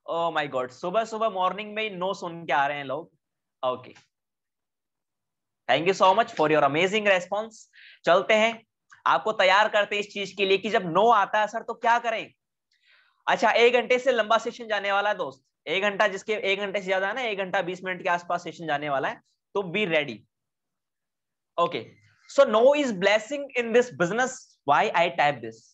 Oh my god, सुबह सुबह मॉर्निंग में ही नो सुन के आ रहे हैं लोग। Okay, thank you so much for your amazing response. चलते हैं, आपको तैयार करते हैं इस चीज के लिए कि जब नो आता है सर तो क्या करें। अच्छा, 1 घंटे से लंबा सेशन जाने वाला है दोस्त, 1 घंटा, जिसके 1 घंटे से ज्यादा है ना, 1 घंटा 20 मिनट के आसपास सेशन जाने वाला है, तो be ready. Okay, so no is blessing in this business, why I type this.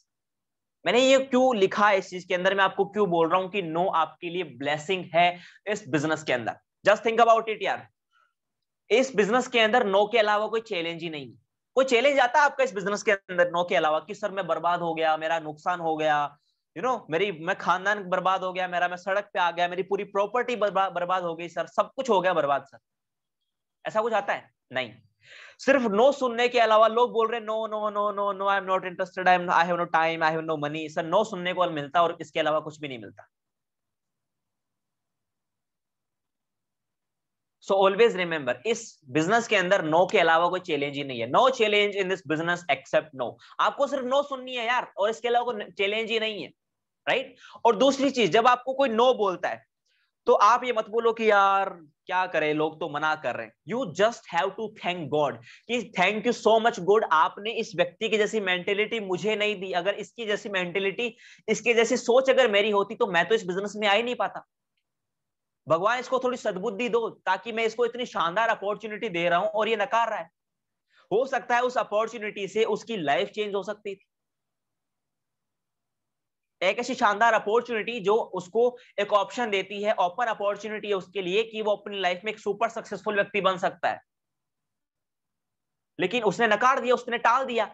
मैंने ये क्यों लिखा है इस चीज के अंदर, मैं आपको क्यों बोल रहा हूं कि नो आपके लिए ब्लेसिंग है इस बिजनेस के अंदर। जस्ट थिंक अबाउट इट यार, इस बिजनेस के अंदर नो के अलावा कोई चैलेंज ही नहीं है। कोई चैलेंज आता है आपका इस बिजनेस के अंदर नो के अलावा कि सर मैं बर्बाद हो गया, मेरा नुकसान हो गया, मेरी मैं खानदान बर्बाद हो गया मेरा, मैं सड़क पे आ गया, मेरी पूरी प्रॉपर्टी बर्बाद हो गई सर, सब कुछ हो गया बर्बाद सर, ऐसा कुछ आता है? नहीं। सिर्फ नो सुनने के अलावा लोग बोल रहे no no no no no, I am not interested, I have no time, I have no money. Sir no सुनने को मिलता है और इसके अलावा कुछ भी नहीं मिलता। सो ऑलवेज रिमेंबर, इस बिजनेस के अंदर नो के अलावा कोई चैलेंज ही नहीं है। No challenge in this business except no. आपको सिर्फ नो सुननी है यार, और इसके अलावा कोई चैलेंज ही नहीं है, राइट। और दूसरी चीज, जब आपको कोई नो बोलता है तो आप ये मत बोलो कि यार क्या करें, लोग तो मना कर रहे हैं। You just have to thank God कि thank you so much God, आपने इस व्यक्ति की जैसी मेंटेलिटी मुझे नहीं दी। अगर इसकी जैसी मेंटेलिटी, इसकी जैसी सोच अगर मेरी होती तो मैं तो इस बिजनेस में आ ही नहीं पाता। भगवान इसको थोड़ी सद्बुद्धि दो, ताकि मैं इसको इतनी शानदार अपॉर्चुनिटी दे रहा हूं और ये नकार रहा है। हो सकता है उस अपॉर्चुनिटी से उसकी लाइफ चेंज हो सकती थी। एक ऐसी शानदार अपॉर्चुनिटी जो उसको एक ऑप्शन देती है, ओपन अपॉर्चुनिटी है उसके लिए कि वो अपनी लाइफ में एक सुपर सक्सेसफुल व्यक्ति बन सकता है, लेकिन उसने नकार दिया, उसने टाल दिया।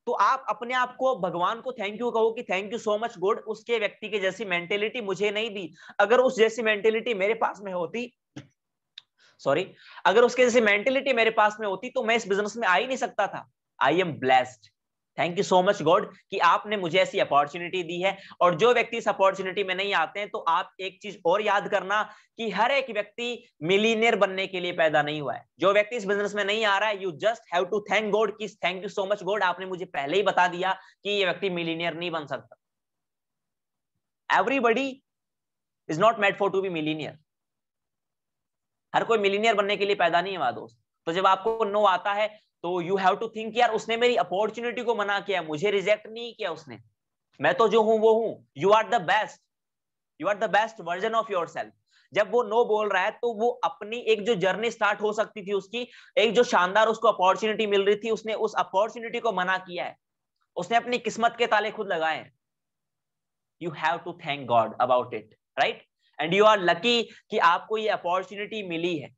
तो आप अपने आप को, भगवान को थैंक यू कहो कि thank you so much God, उसके व्यक्ति के जैसी मेंटेलिटी मुझे नहीं दी। अगर उस जैसी मेंटेलिटी मेरे पास में होती, सॉरी, अगर उसके जैसी मेंटेलिटी मेरे पास में होती तो मैं इस बिजनेस में आ ही नहीं सकता था। I am blessed, thank you so much God कि आपने मुझे ऐसी अपॉर्चुनिटी दी है। और जो व्यक्ति इस अपॉर्चुनिटी में नहीं आते हैं, तो आप एक चीज और याद करना कि हर एक व्यक्ति मिलीनियर बनने के लिए पैदा नहीं हुआ है। जो व्यक्ति इस बिजनेस में नहीं आ रहा है, you just have to thank God कि thank you so much God, आपने मुझे पहले ही बता दिया कि ये व्यक्ति मिलीनियर नहीं बन सकता। Everybody is not made for to be millionaire. हर कोई मिलीनियर बनने के लिए पैदा नहीं हुआ दोस्त। तो जब आपको नो आता है तो यू हैव टू थिंक, यार उसने मेरी अपॉर्चुनिटी को मना किया, मुझे रिजेक्ट नहीं किया उसने, मैं तो जो हूं वो हूं। You are the best, you are the best version of yourself. जब वो नो बोल रहा है तो वो अपनी एक जो जर्नी स्टार्ट हो सकती थी उसकी, एक जो शानदार उसको अपॉर्चुनिटी मिल रही थी, उसने उस अपॉर्चुनिटी को मना किया है। उसने अपनी किस्मत के ताले खुद लगाए हैं। You have to thank god about it, right. And you are lucky कि आपको ये अपॉर्चुनिटी मिली है।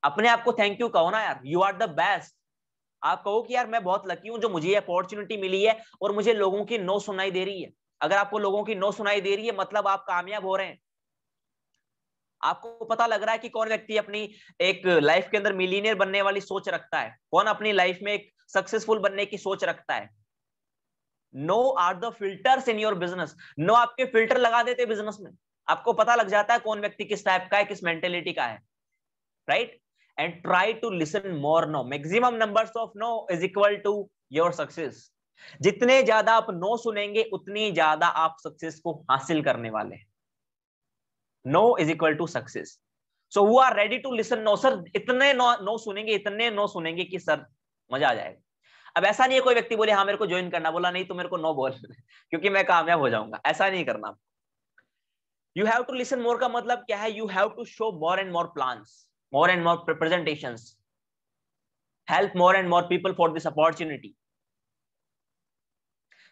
अपने आप को थैंक यू कहो ना यार, यू आर द बेस्ट। आप कहो कि यार मैं बहुत लकी हूं जो मुझे ये अपॉर्चुनिटी मिली है और मुझे लोगों की नो सुनाई दे रही है। अगर आपको लोगों की नो सुनाई दे रही है, मतलब आप कामयाब हो रहे हैं। आपको पता लग रहा है कि कौन व्यक्ति अपनी एक लाइफ के अंदर मिलीनियर बनने वाली सोच रखता है, कौन अपनी लाइफ में एक सक्सेसफुल बनने की सोच रखता है। No are the filters in your business. No आपके फिल्टर लगा देते बिजनेस में। आपको पता लग जाता है कौन व्यक्ति किस टाइप का है, किस मेंटेलिटी का है, right. And try to listen more no. Maximum numbers of no is equal to your success. जितने ज्यादा आप नो सुनेंगे, उतनी ज्यादा आप सक्सेस को हासिल करने वाले हैं। No is equal to success. So who are ready to listen no. Sir इतने नो सुनेंगे, इतने नो सुनेंगे कि सर मजा आ जाएगा। अब ऐसा नहीं है कोई व्यक्ति बोले हाँ मेरे को ज्वाइन करना, बोला नहीं तो मेरे को नो बोल क्योंकि मैं कामयाब हो जाऊंगा, ऐसा नहीं करना। You have to listen more का मतलब क्या है? You have to show more and more plans, more and more presentations, help more and more people for this opportunity.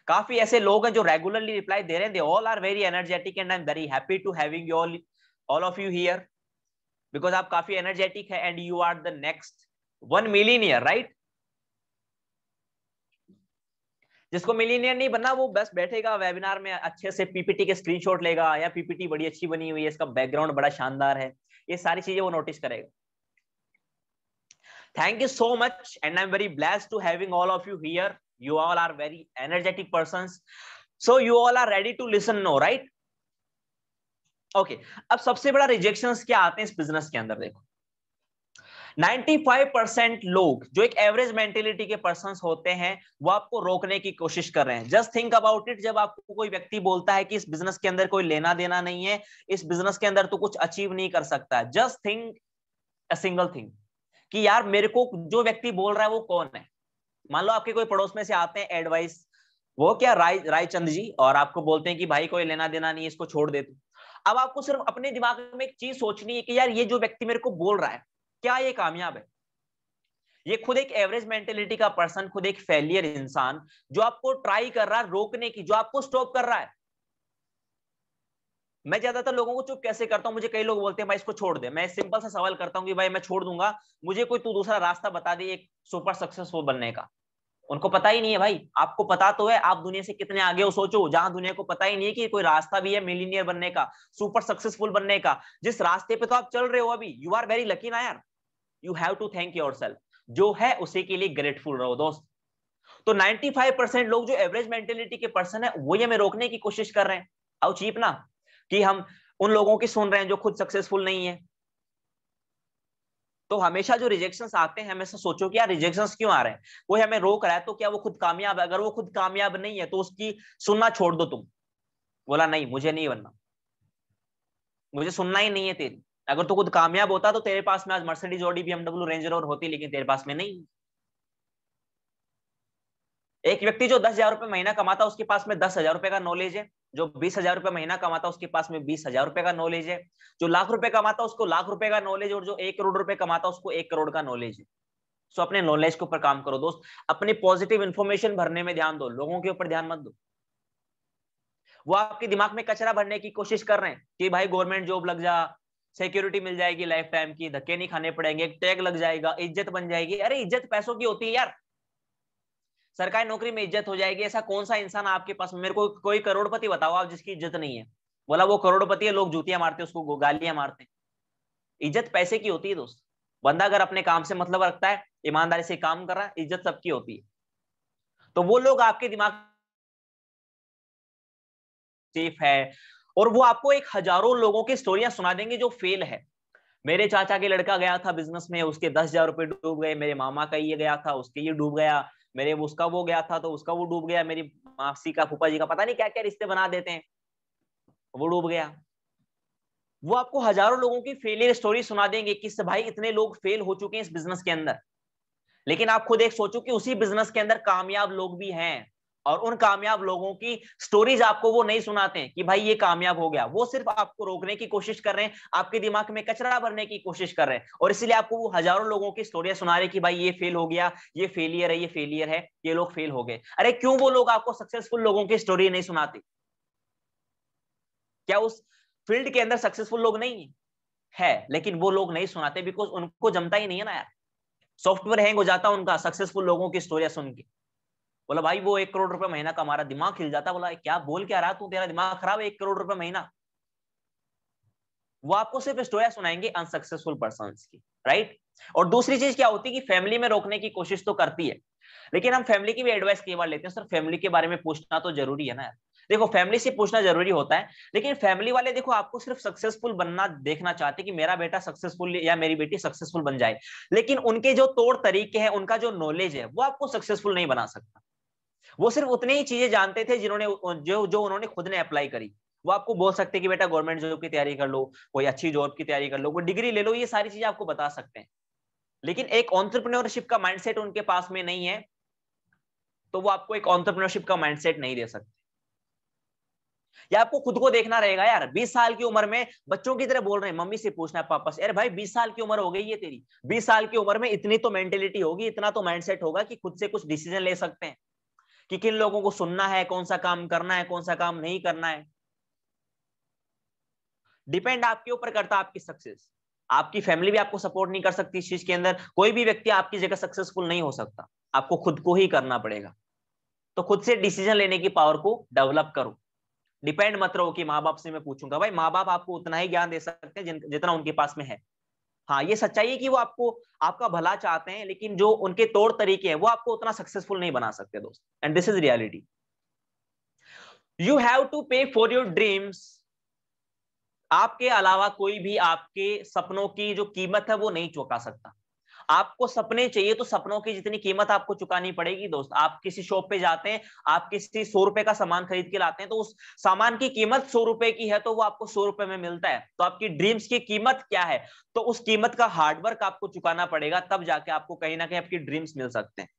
काफी ऐसे लोग हैं जो रेगुलरली रिप्लाई दे रहे हैं, they all are very energetic and I am very happy to having you all of you here, because आप काफी एनर्जेटिक है and you are the next 1 millionaire, right. जिसको मिलीनियर नहीं बनना, वो बस बैठेगा वेबिनार में, अच्छे से पीपीटी के स्क्रीनशॉट लेगा, या पीपीटी बड़ी अच्छी बनी हुई है, इसका बैकग्राउंड बड़ा शानदार है, ये सारी चीजें वो नोटिस करेगा। Thank you so much and I am very blessed to having all of you here. You all are very energetic persons, so you all are ready to listen no, right. Okay, अब सबसे बड़ा rejections क्या आते हैं इस business के अंदर, देखो। 95% लोग जो एक एवरेज मेंटेलिटी के पर्संस होते हैं वो आपको रोकने की कोशिश कर रहे हैं। जस्ट थिंक अबाउट इट, जब आपको कोई व्यक्ति बोलता है कि इस बिजनेस के अंदर कोई लेना देना नहीं है, इस बिजनेस के अंदर तू कुछ अचीव नहीं कर सकता, just think a single thing कि यार मेरे को जो व्यक्ति बोल रहा है वो कौन है। मान लो आपके कोई पड़ोस में से आते हैं एडवाइस, वो क्या रायचंद जी, और आपको बोलते हैं कि भाई कोई लेना देना नहीं है, इसको छोड़ दे तू। अब आपको सिर्फ अपने दिमाग में एक चीज सोचनी है कि यार ये जो व्यक्ति मेरे को बोल रहा है क्या ये कामयाब है? ये खुद एक एवरेज मेंटेलिटी का पर्सन, खुद एक फेलियर इंसान जो आपको ट्राई कर रहा है रोकने की, जो आपको स्टॉप कर रहा है। मैं ज्यादातर लोगों को चुप कैसे करता हूं, मुझे कई लोग बोलते हैं भाई इसको छोड़ दे, मैं सिंपल सा सवाल करता हूं कि भाई मैं छोड़ दूंगा, मुझे कोई तू दूसरा रास्ता बता दे एक सुपर सक्सेसफुल बनने का। उनको पता ही नहीं है भाई, आपको पता तो है आप दुनिया से कितने आगे हो, सोचो, जहां दुनिया को पता ही नहीं है कि कोई रास्ता भी है मिलीनियर बनने का, सुपर सक्सेसफुल बनने का, जिस रास्ते पे तो आप चल रहे हो अभी, यू आर वेरी लकी ना यार। You have to thank yourself, जो है उसी के लिए ग्रेटफुल रहो दोस्त। तो 95% लोग जो एवरेज मेंटेलिटी के पर्सन है वो ये हमें रोकने की कोशिश कर रहे हैं। आओ चीप ना, कि हम उन लोगों की सुन रहे हैं जो खुद सक्सेसफुल नहीं है। तो हमेशा जो रिजेक्शंस आते हैं, हमेशा सोचो कि यार रिजेक्शंस क्यों आ रहे हैं, कोई हमें रोक रहा है तो क्या वो खुद कामयाब है? अगर वो खुद कामयाब नहीं है तो उसकी सुनना छोड़ दो तुम। बोला नहीं मुझे नहीं बनना, मुझे सुनना ही नहीं है तेरी। अगर तू खुद कामयाब होता तो तेरे पास में आज Mercedes, Audi, BMW, range rover होती, लेकिन तेरे पास में नहीं। एक व्यक्ति जो 10,000 रुपए महीना कमाता उसके पास में 10,000 रुपए का नॉलेज है, जो 20,000 रुपए महीना कमाता उसके पास में 20,000 रुपए का नॉलेज है, जो लाख रुपए कमाता उसको लाख रुपए का नॉलेज, और जो 1 करोड़ रुपए कमाता उसको 1 करोड़ का नॉलेज है। सो अपने नॉलेज के ऊपर काम करो दोस्त, अपनी पॉजिटिव इंफॉर्मेशन भरने में ध्यान दो, लोगों के ऊपर ध्यान मत दो। वो आपके दिमाग में कचरा भरने की कोशिश कर रहे हैं कि भाई गवर्नमेंट जॉब लग जा, सिक्योरिटी मिल जाएगी लाइफ टाइम की, धक्के नहीं खाने पड़ेंगे, एक टैग लग जाएगा, इज्जत बन जाएगी। अरे इज्जत पैसों की होती है यार, सरकारी नौकरी में इज्जत हो जाएगी, ऐसा कौन सा इंसान आपके पास, मेरे को कोई करोड़पति बताओ आप जिसकी इज्जत नहीं है। बोला वो करोड़पति है, लोग जूतियां मारते उसको, गालियां मारते। इज्जत पैसे की होती है दोस्त। बंदा अगर अपने काम से मतलब रखता है, ईमानदारी से काम कर रहा है, इज्जत सबकी होती है। तो वो लोग आपके दिमाग सेफ है, और वो आपको एक हजारों लोगों की स्टोरियां सुना देंगे जो फेल है। मेरे चाचा के लड़का गया था बिजनेस में, उसके 10,000 रुपए डूब गए, मेरे मामा का ये गया था उसके ये डूब गया, मेरे उसका वो गया था तो उसका वो डूब गया, मेरी मासी का, फूफा जी का, पता नहीं क्या क्या रिश्ते बना देते हैं, वो डूब गया। वो आपको हजारों लोगों की फेलियर स्टोरी सुना देंगे कि भाई इतने लोग फेल हो चुके हैं इस बिजनेस के अंदर। लेकिन आप खुद एक सोचो कि उसी बिजनेस के अंदर कामयाब लोग भी हैं, और उन कामयाब लोगों की स्टोरीज आपको वो नहीं सुनाते हैं कि भाई ये कामयाब हो गया, वो सिर्फ आपको रोकने की कोशिश कर रहे हैं, आपके दिमाग में कचरा भरने की कोशिश कर रहे हैं, और इसलिए आपको वो हजारों लोगों की स्टोरियां सुना रहे कि भाई ये फेल हो गया, ये फेलियर है, ये फेलियर है, ये लोग फेल हो गए। अरे क्यों वो लोग आपको सक्सेसफुल लोगों की स्टोरी नहीं सुनाते? क्या उस फील्ड के अंदर सक्सेसफुल लोग नहीं है, लेकिन वो लोग नहीं सुनाते बिकॉज उनको जमता ही नहीं है ना यार। सॉफ्टवेयर हैंग हो जाता उनका सक्सेसफुल लोगों की स्टोरियां सुन के। बोला भाई वो 1 करोड़ रुपए महीना का, हमारा दिमाग हिल जाता। बोला क्या बोल क्या रहा तू, तेरा दिमाग खराब है, 1 करोड़ रुपए महीना। वो आपको सिर्फ स्टोरियां सुनाएंगे अनसक्सेसफुल पर्संस की, राइट। और दूसरी चीज क्या होती है कि फैमिली में रोकने की कोशिश तो करती है, लेकिन हम फैमिली की भी एडवाइस कई बार लेते हैं, सर फैमिली के बारे में पूछना तो जरूरी है ना यार। देखो फैमिली से पूछना जरूरी होता है, लेकिन फैमिली वाले देखो आपको सिर्फ सक्सेसफुल बनना देखना चाहते कि मेरा बेटा सक्सेसफुल या मेरी बेटी सक्सेसफुल बन जाए, लेकिन उनके जो तौर तरीके हैं, उनका जो नॉलेज है, वो आपको सक्सेसफुल नहीं बना सकता। वो सिर्फ उतनी ही चीजें जानते थे जिन्होंने जो जो उन्होंने खुद ने अप्लाई करी। वो आपको बोल सकते कि बेटा गवर्नमेंट जॉब की तैयारी कर लो, कोई अच्छी जॉब की तैयारी कर लो, कोई डिग्री ले लो, ये सारी चीजें आपको बता सकते हैं। लेकिन एक एंटरप्रेन्योरशिप का माइंडसेट उनके पास में नहीं है, तो वो आपको एक एंटरप्रेन्योरशिप का माइंडसेट नहीं दे सकते। या आपको खुद को देखना रहेगा यार, 20 साल की उम्र में बच्चों की तरह बोल रहे हैं, मम्मी से पूछना है, पापा से, अरे भाई 20 साल की उम्र हो गई है तेरी, 20 साल की उम्र में इतनी तो मेंटेलिटी होगी, इतना तो माइंडसेट होगा कि खुद से कुछ डिसीजन ले सकते हैं कि किन लोगों को सुनना है, कौन सा काम करना है, कौन सा काम नहीं करना है। डिपेंड आपके ऊपर करता है आपकी सक्सेस। आपकी फैमिली भी आपको सपोर्ट नहीं कर सकती इस चीज के अंदर, कोई भी व्यक्ति आपकी जगह सक्सेसफुल नहीं हो सकता, आपको खुद को ही करना पड़ेगा। तो खुद से डिसीजन लेने की पावर को डेवलप करो। डिपेंड मत रहो कि माँ बाप से मैं पूछूंगा, भाई माँ बाप आपको उतना ही ज्ञान दे सकते हैं जितना उनके पास में है। हाँ ये सच्चाई है कि वो आपको आपका भला चाहते हैं, लेकिन जो उनके तौर तरीके हैं वो आपको उतना सक्सेसफुल नहीं बना सकते दोस्त, and this is reality. You have to pay for your dreams. आपके अलावा कोई भी आपके सपनों की जो कीमत है वो नहीं चुका सकता। आपको सपने चाहिए तो सपनों की जितनी कीमत आपको चुकानी पड़ेगी दोस्त। आप किसी शॉप पे जाते हैं, आप किसी 100 रुपए का सामान खरीद के लाते हैं, तो उस सामान की कीमत 100 रुपए की है, तो वो आपको 100 रुपए में मिलता है। तो आपकी ड्रीम्स की कीमत क्या है? तो उस कीमत का हार्डवर्क आपको चुकाना पड़ेगा, तब जाके आपको कहीं ना कहीं आपकी ड्रीम्स मिल सकते हैं।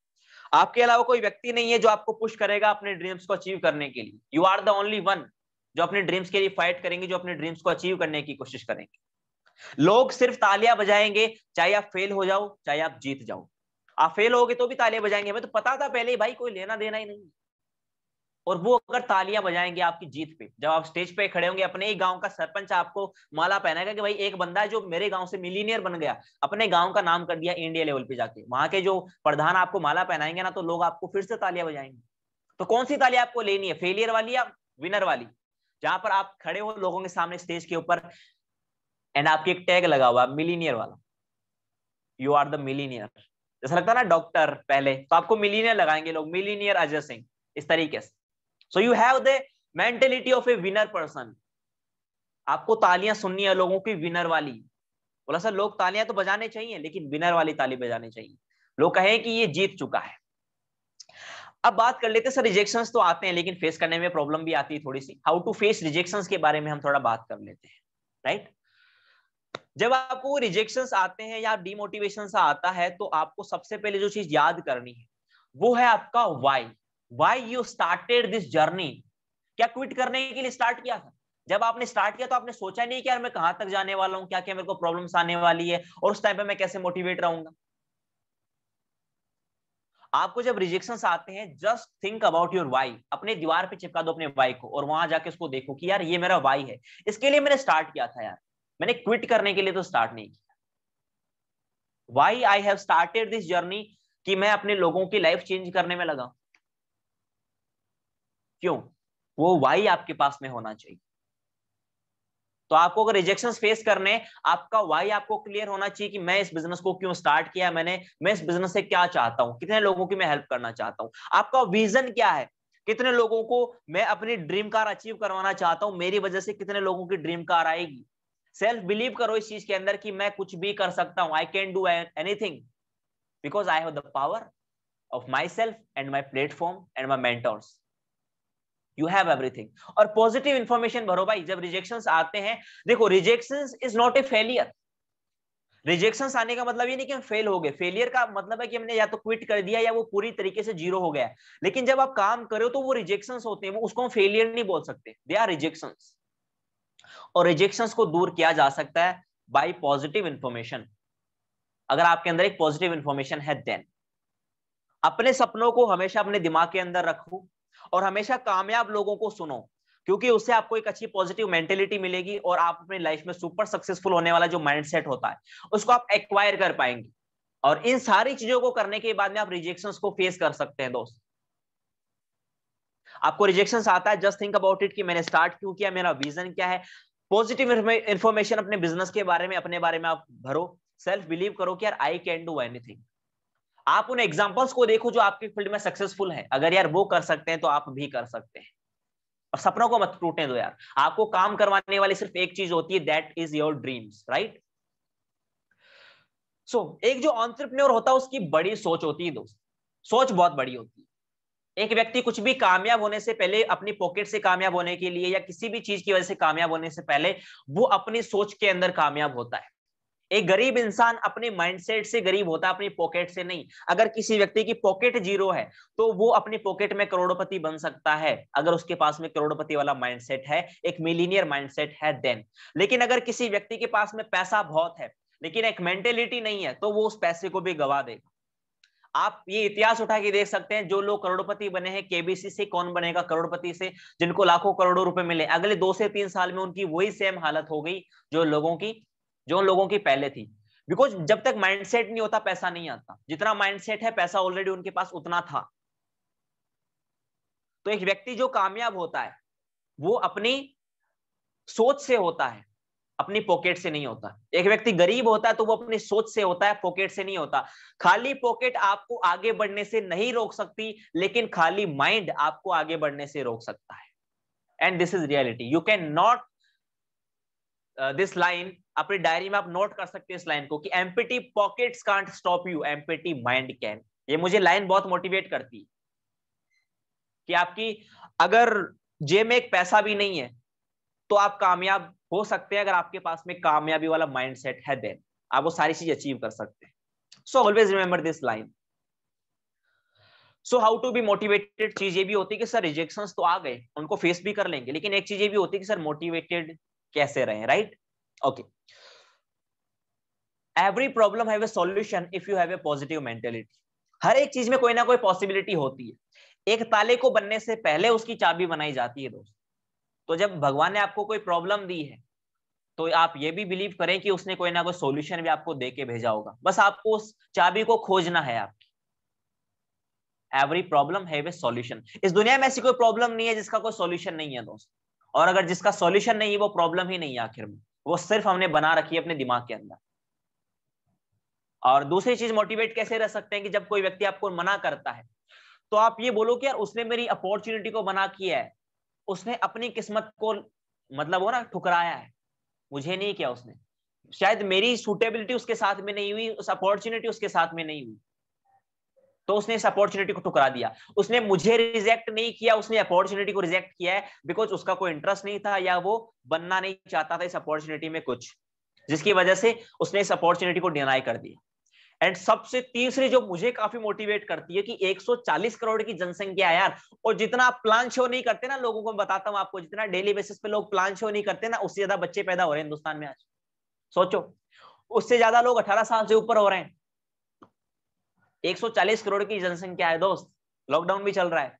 आपके अलावा कोई व्यक्ति नहीं है जो आपको पुश करेगा अपने ड्रीम्स को अचीव करने के लिए। You are the only one जो अपने ड्रीम्स के लिए फाइट करेंगे, जो अपने ड्रीम्स को अचीव करने की कोशिश करेंगे। लोग सिर्फ तालियां बजाएंगे, चाहे आप फेल हो जाओ चाहे आप जीत जाओ। आप फेल होगे तो भी तालियां बजाएंगे, हमें तो पता था पहले ही भाई कोई लेना देना ही नहीं। और वो अगर तालियां बजाएंगे आपकी जीत पे, जब आप स्टेज पे खड़े होंगे, अपने ही गांव का सरपंच आपको माला पहनाएगा कि भाई एक बंदा है जो मेरे गांव से मिलीनियर बन गया, अपने गांव का नाम कर दिया इंडिया लेवल पे जाके, वहां के जो प्रधान आपको माला पहनाएंगे ना, तो लोग आपको फिर से तालियां बजाएंगे। तो कौन सी ताली आपको लेनी है, फेलियर वाली या विनर वाली? जहां पर आप खड़े हो लोगों के सामने स्टेज के ऊपर, एंड आपकी एक टैग लगा हुआ मिलीनियर वाला, यू आर द मिलीनियर। जैसा लगता है ना डॉक्टर पहले, तो आपको मिलीनियर लगाएंगे लोग, मिलीनियर अजय सिंह, इस तरीके से। सो you have the mentality of A winner person. आपको तालियां सुननी है लोगों की विनर वाली। बोला सर लोग तालियां तो बजाने चाहिए, लेकिन विनर वाली ताली बजानी चाहिए, लोग कहें कि ये जीत चुका है। अब बात कर लेते हैं सर, रिजेक्शंस तो आते हैं लेकिन फेस करने में प्रॉब्लम भी आती है थोड़ी सी। हाउ टू फेस रिजेक्शंस के बारे में हम थोड़ा बात कर लेते हैं, राइट। जब आपको रिजेक्शंस आते हैं या डिमोटिवेशन सा आता है, तो आपको सबसे पहले जो चीज याद करनी है वो है आपका why you started this journey. क्या क्विट करने के लिए स्टार्ट किया था? जब आपने स्टार्ट किया तो आपने सोचा नहीं कि यार मैं कहां तक जाने वाला हूं, क्या क्या मेरे को प्रॉब्लम्स आने वाली है, और उस टाइम पे मैं कैसे मोटिवेट रहूंगा। आपको जब रिजेक्शंस आते हैं, just think about your why. अपने दीवार पे चिपका दो अपने वाई को, और वहां जाके उसको देखो कि यार ये मेरा वाई है, इसके लिए मैंने स्टार्ट किया था यार, मैंने क्विट करने के लिए तो स्टार्ट नहीं किया। Why I have started this journey, कि मैं अपने लोगों की लाइफ चेंज करने में लगा। क्यों? वो वाई आपके पास में होना चाहिए। तो आपको अगर रिजेक्शंस फेस करने, आपका वाई आपको क्लियर होना चाहिए कि मैं इस बिजनेस को क्यों स्टार्ट किया, मैं इस बिजनेस से क्या चाहता हूं, कितने लोगों की मैं हेल्प करना चाहता हूं। आपका विजन क्या है, कितने लोगों को मैं अपनी ड्रीम कार अचीव करवाना चाहता हूं, मेरी वजह से कितने लोगों की ड्रीम कार आएगी। सेल्फ बिलीव करो इस चीज के अंदर कि मैं कुछ भी कर सकता हूं, I can do anything, because I have the power of my self and my platform and my mentors. You have everything. और पॉजिटिव इंफॉर्मेशन भरो भाई जब रिजेक्शंस आते हैं। देखो, rejections is not a failure. Rejections आने का मतलब ये नहीं कि हम फेल हो गए, फेलियर का मतलब है कि हमने या तो क्विट कर दिया या वो पूरी तरीके से जीरो हो गया। लेकिन जब आप काम करो तो वो रिजेक्शंस होते हैं, वो उसको हम फेलियर नहीं बोल सकते, दे आर रिजेक्शंस। और रिजेक्शंस को दूर किया जा सकता है बाय पॉजिटिव इंफॉर्मेशन। अगर आपके अंदर एक पॉजिटिव इंफॉर्मेशन है, देन अपने सपनों को हमेशा अपने दिमाग के अंदर रखो, और हमेशा कामयाब लोगों को सुनो, क्योंकि उससे आपको एक अच्छी पॉजिटिव मेंटेलिटी मिलेगी, और आप अपनी लाइफ में सुपर सक्सेसफुल होने वाला जो माइंडसेट होता है उसको आप एक्वायर कर पाएंगे। और इन सारी चीजों को करने के बाद में आप रिजेक्शंस को फेस कर सकते हैं दोस्त। आपको रिजेक्शंस आता है, जस्ट थिंक अबाउट इट कि मैंने स्टार्ट क्यों किया, मेरा विजन क्या है। पॉजिटिव इंफॉर्मेशन अपने बिजनेस के बारे में, अपने बारे में आप भरो। सेल्फ बिलीव करो कि यार आई कैन डू एनीथिंग। आप उन एग्जांपल्स को देखो जो आपके फील्ड में सक्सेसफुल हैं, अगर यार वो कर सकते हैं तो आप भी कर सकते हैं। और सपनों को मत टूटने दो यार। आपको काम करवाने वाली सिर्फ एक चीज होती है, that is your dreams, right. So एक जो एंटरप्रेन्योर होता है उसकी बड़ी सोच होती है दोस्त, सोच बहुत बड़ी होती है। एक व्यक्ति कुछ भी कामयाब होने से पहले, अपनी पॉकेट से कामयाब होने के लिए या किसी भी चीज की वजह से कामयाब होने से पहले, वो अपनी सोच के अंदर कामयाब होता है। एक गरीब इंसान अपने माइंडसेट से गरीब होता है, अपनी पॉकेट से नहीं। अगर किसी व्यक्ति की पॉकेट जीरो है तो वो अपनी पॉकेट में करोड़पति बन सकता है, अगर उसके पास में करोड़पति वाला माइंडसेट है, एक मिलीनियर माइंडसेट है, देन। लेकिन अगर किसी व्यक्ति के पास में पैसा बहुत है लेकिन एक मेंटेलिटी नहीं है, तो वो उस पैसे को भी गवा देगा। आप ये इतिहास उठा के देख सकते हैं, जो लोग करोड़पति बने हैं, केबीसी से कौन बनेगा करोड़पति से, जिनको लाखों करोड़ों रुपए मिले, अगले 2 से 3 साल में उनकी वही सेम हालत हो गई जो लोगों की पहले थी। बिकॉज जब तक माइंडसेट नहीं होता पैसा नहीं आता, जितना माइंडसेट है पैसा ऑलरेडी उनके पास उतना था। तो एक व्यक्ति जो कामयाब होता है वो अपनी सोच से होता है, अपनी पॉकेट से नहीं होता। एक व्यक्ति गरीब होता है तो वो अपनी सोच से होता है, पॉकेट से नहीं होता। खाली पॉकेट आपको आगे बढ़ने से नहीं रोक सकती, लेकिन खाली माइंड आपको आगे बढ़ने से रोक सकता है। And this is reality. You can not this line, अपनी डायरी में आप नोट कर सकते हैं इस लाइन को कि empty pockets can't stop you, empty mind can. ये मुझे लाइन बहुत मोटिवेट करती है कि आपकी अगर जेब में एक पैसा भी नहीं है तो आप कामयाब हो सकते हैं। अगर आपके पास में कामयाबी वाला माइंडसेट है देन आप वो सारी चीज अचीव कर सकते हैं। So always remember this line. So how to be motivated, चीज ये भी होती है कि सर रिजेक्शंस तो आ गए, उनको फेस भी कर लेंगे, लेकिन एक चीज ये भी होती है कि सर मोटिवेटेड कैसे रहे, right? Okay, every problem have a solution if you have a positive mentality. हर एक चीज में कोई ना कोई पॉसिबिलिटी होती है। एक ताले को बनने से पहले उसकी चाबी बनाई जाती है दोस्त। तो जब भगवान ने आपको कोई प्रॉब्लम दी है तो आप ये भी बिलीव करें कि उसने कोई ना कोई सॉल्यूशन भी आपको दे के भेजा होगा, बस आपको उस चाबी को खोजना है आपकी। Every problem have a solution. इस दुनिया में ऐसी कोई प्रॉब्लम नहीं है जिसका कोई सॉल्यूशन नहीं है दोस्त, और अगर जिसका सॉल्यूशन नहीं है वो प्रॉब्लम ही नहीं है आखिर में, वो सिर्फ हमने बना रखी है अपने दिमाग के अंदर। और दूसरी चीज, मोटिवेट कैसे रह सकते हैं कि जब कोई व्यक्ति आपको मना करता है तो आप ये बोलो कि यार उसने मेरी अपॉर्चुनिटी को मना किया है, उसने अपनी किस्मत को मतलब वो ना ठुकराया है, मुझे नहीं किया उसने, शायद मेरी सूटेबिलिटी उसके साथ में नहीं हुई, उस अपॉर्चुनिटी उसके साथ में नहीं हुई, तो उसने इस अपॉर्चुनिटी को ठुकरा दिया। उसने मुझे रिजेक्ट नहीं किया, उसने अपॉर्चुनिटी को रिजेक्ट किया है बिकॉज उसका कोई इंटरेस्ट नहीं था या वो बनना नहीं चाहता था इस अपॉर्चुनिटी में कुछ, जिसकी वजह से उसने इस अपॉर्चुनिटी को डिनाई कर दिया। एंड सबसे तीसरी जो मुझे काफी मोटिवेट करती है कि 140 करोड़ की जनसंख्या है यार, और जितना आप प्लान शो नहीं करते ना, लोगों को बताता हूं आपको, जितना डेली बेसिस पे लोग प्लान शो नहीं करते ना, उससे ज्यादा बच्चे पैदा हो रहे हैं हिंदुस्तान में आज। सोचो, उससे ज्यादा लोग 18 साल से ऊपर हो रहे हैं। 140 करोड़ की जनसंख्या है दोस्त, लॉकडाउन भी चल रहा है,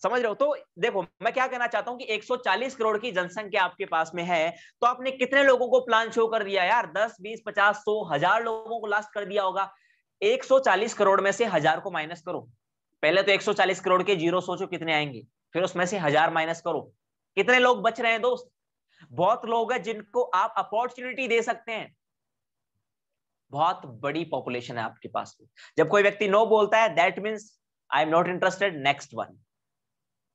समझ रहे हो? तो देखो मैं क्या कहना चाहता हूं कि 140 करोड़ की जनसंख्या आपके पास में है, तो आपने कितने लोगों को प्लान शो कर दिया यार? 10, 20, 50, 100, 1000 लोगों को लास्ट कर दिया होगा। 140 करोड़ में से 1000 को माइनस करो। पहले तो 140 करोड़ के जीरो सोचो कितने आएंगे, फिर उसमें से 1000 माइनस करो, कितने लोग बच रहे हैं दोस्त? बहुत लोग हैं जिनको आप अपॉर्चुनिटी दे सकते हैं। बहुत बड़ी पॉपुलेशन है आपके पास में। जब कोई व्यक्ति नो बोलता है that means I am not interested, next one,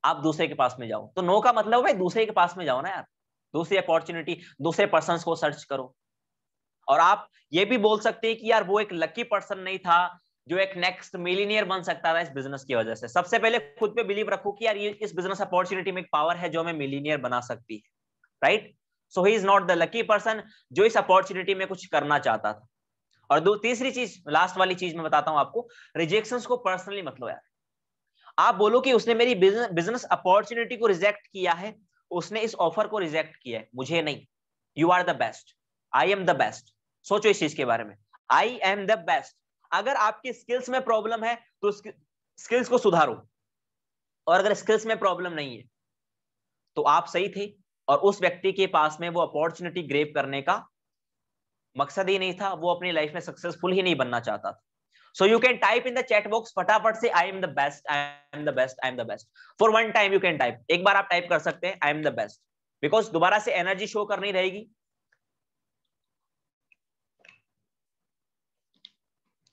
आप दूसरे के पास में जाओ। तो नो का मतलब है दूसरे के पास में जाओ ना यार, दूसरी अपॉर्चुनिटी, दूसरे पर्सन को सर्च करो। और आप ये भी बोल सकते हैं कि यार वो एक लकी पर्सन नहीं था जो एक नेक्स्ट मिलीनियर बन सकता था इस बिजनेस की वजह से। सबसे पहले खुद पे बिलीव रखो कि यार ये इस बिजनेस अपॉर्चुनिटी में एक पावर है जो हमें मिलीनियर बना सकती है, right? So he is not the lucky person जो इस अपॉर्चुनिटी में कुछ करना चाहता था। और दो तीसरी चीज, लास्ट वाली चीज मैं बताता हूं आपको, रिजेक्शंस को पर्सनली मत लो यार। आप बोलो कि उसने मेरी बिजनेस अपॉर्चुनिटी को रिजेक्ट किया है, उसने इस ऑफर को रिजेक्ट किया है, मुझे नहीं। You are the best, I am the best. सोचो इस चीज के बारे में, आई एम द बेस्ट। अगर आपकी स्किल्स में प्रॉब्लम है तो स्किल्स को सुधारो, और अगर स्किल्स में प्रॉब्लम नहीं है तो आप सही थे, और उस व्यक्ति के पास में वो अपॉर्चुनिटी ग्रैब करने का मकसद ही नहीं था, वो अपनी लाइफ में सक्सेसफुल ही नहीं बनना चाहता था। So you can type in the chat box, फटाफट से I am the best, I am the best, I am the best. For one time you can type. एक बार आप टाइप कर सकते हैं I am the best, because दोबारा से energy show करनी रहेगी।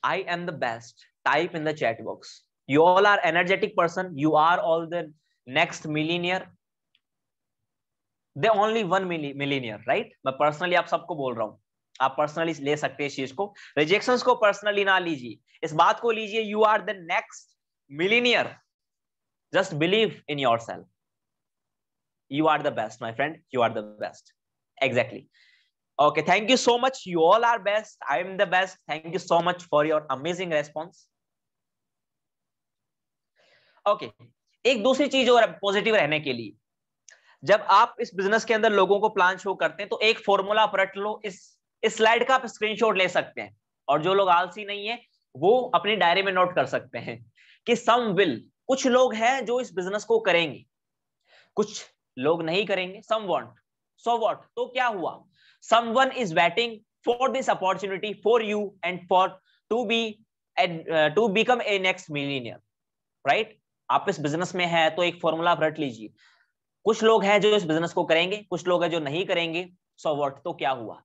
I am the best. Type in the chat box. You all are energetic person. You are all the next millionaire. The only one millionaire, right? मैं personally आप सबको बोल रहा हूं, आप पर्सनली ले सकते हैं इस चीज को। रिजेक्शंस को पर्सनली ना लीजिए, इस बात को लीजिए you are the next millionaire. Just believe in yourself, you are the best my friend, you are the best. Exactly. Okay, thank you so much, you all are best, I am the best. Thank you so much for your amazing response. Okay, एक दूसरी चीज और positive रहने के लिए, जब आप इस बिजनेस के अंदर लोगों को प्लान शो करते हैं तो एक फॉर्मूला आप रट लो, इस स्लाइड का आप स्क्रीनशॉट ले सकते हैं, और जो लोग आलसी नहीं है वो अपनी डायरी में नोट कर सकते हैं कि सम विल, कुछ लोग हैं जो इस बिजनेस को करेंगे, कुछ लोग नहीं करेंगे। सम वांट, सो व्हाट, तो क्या हुआ? Someone is waiting for this opportunity for you and for to become a next millionaire, right? आप इस बिजनेस में है तो एक फॉर्मूला रट लीजिए, कुछ लोग हैं जो इस बिजनेस को करेंगे, कुछ लोग हैं जो नहीं करेंगे। सो व्हाट, तो क्या हुआ?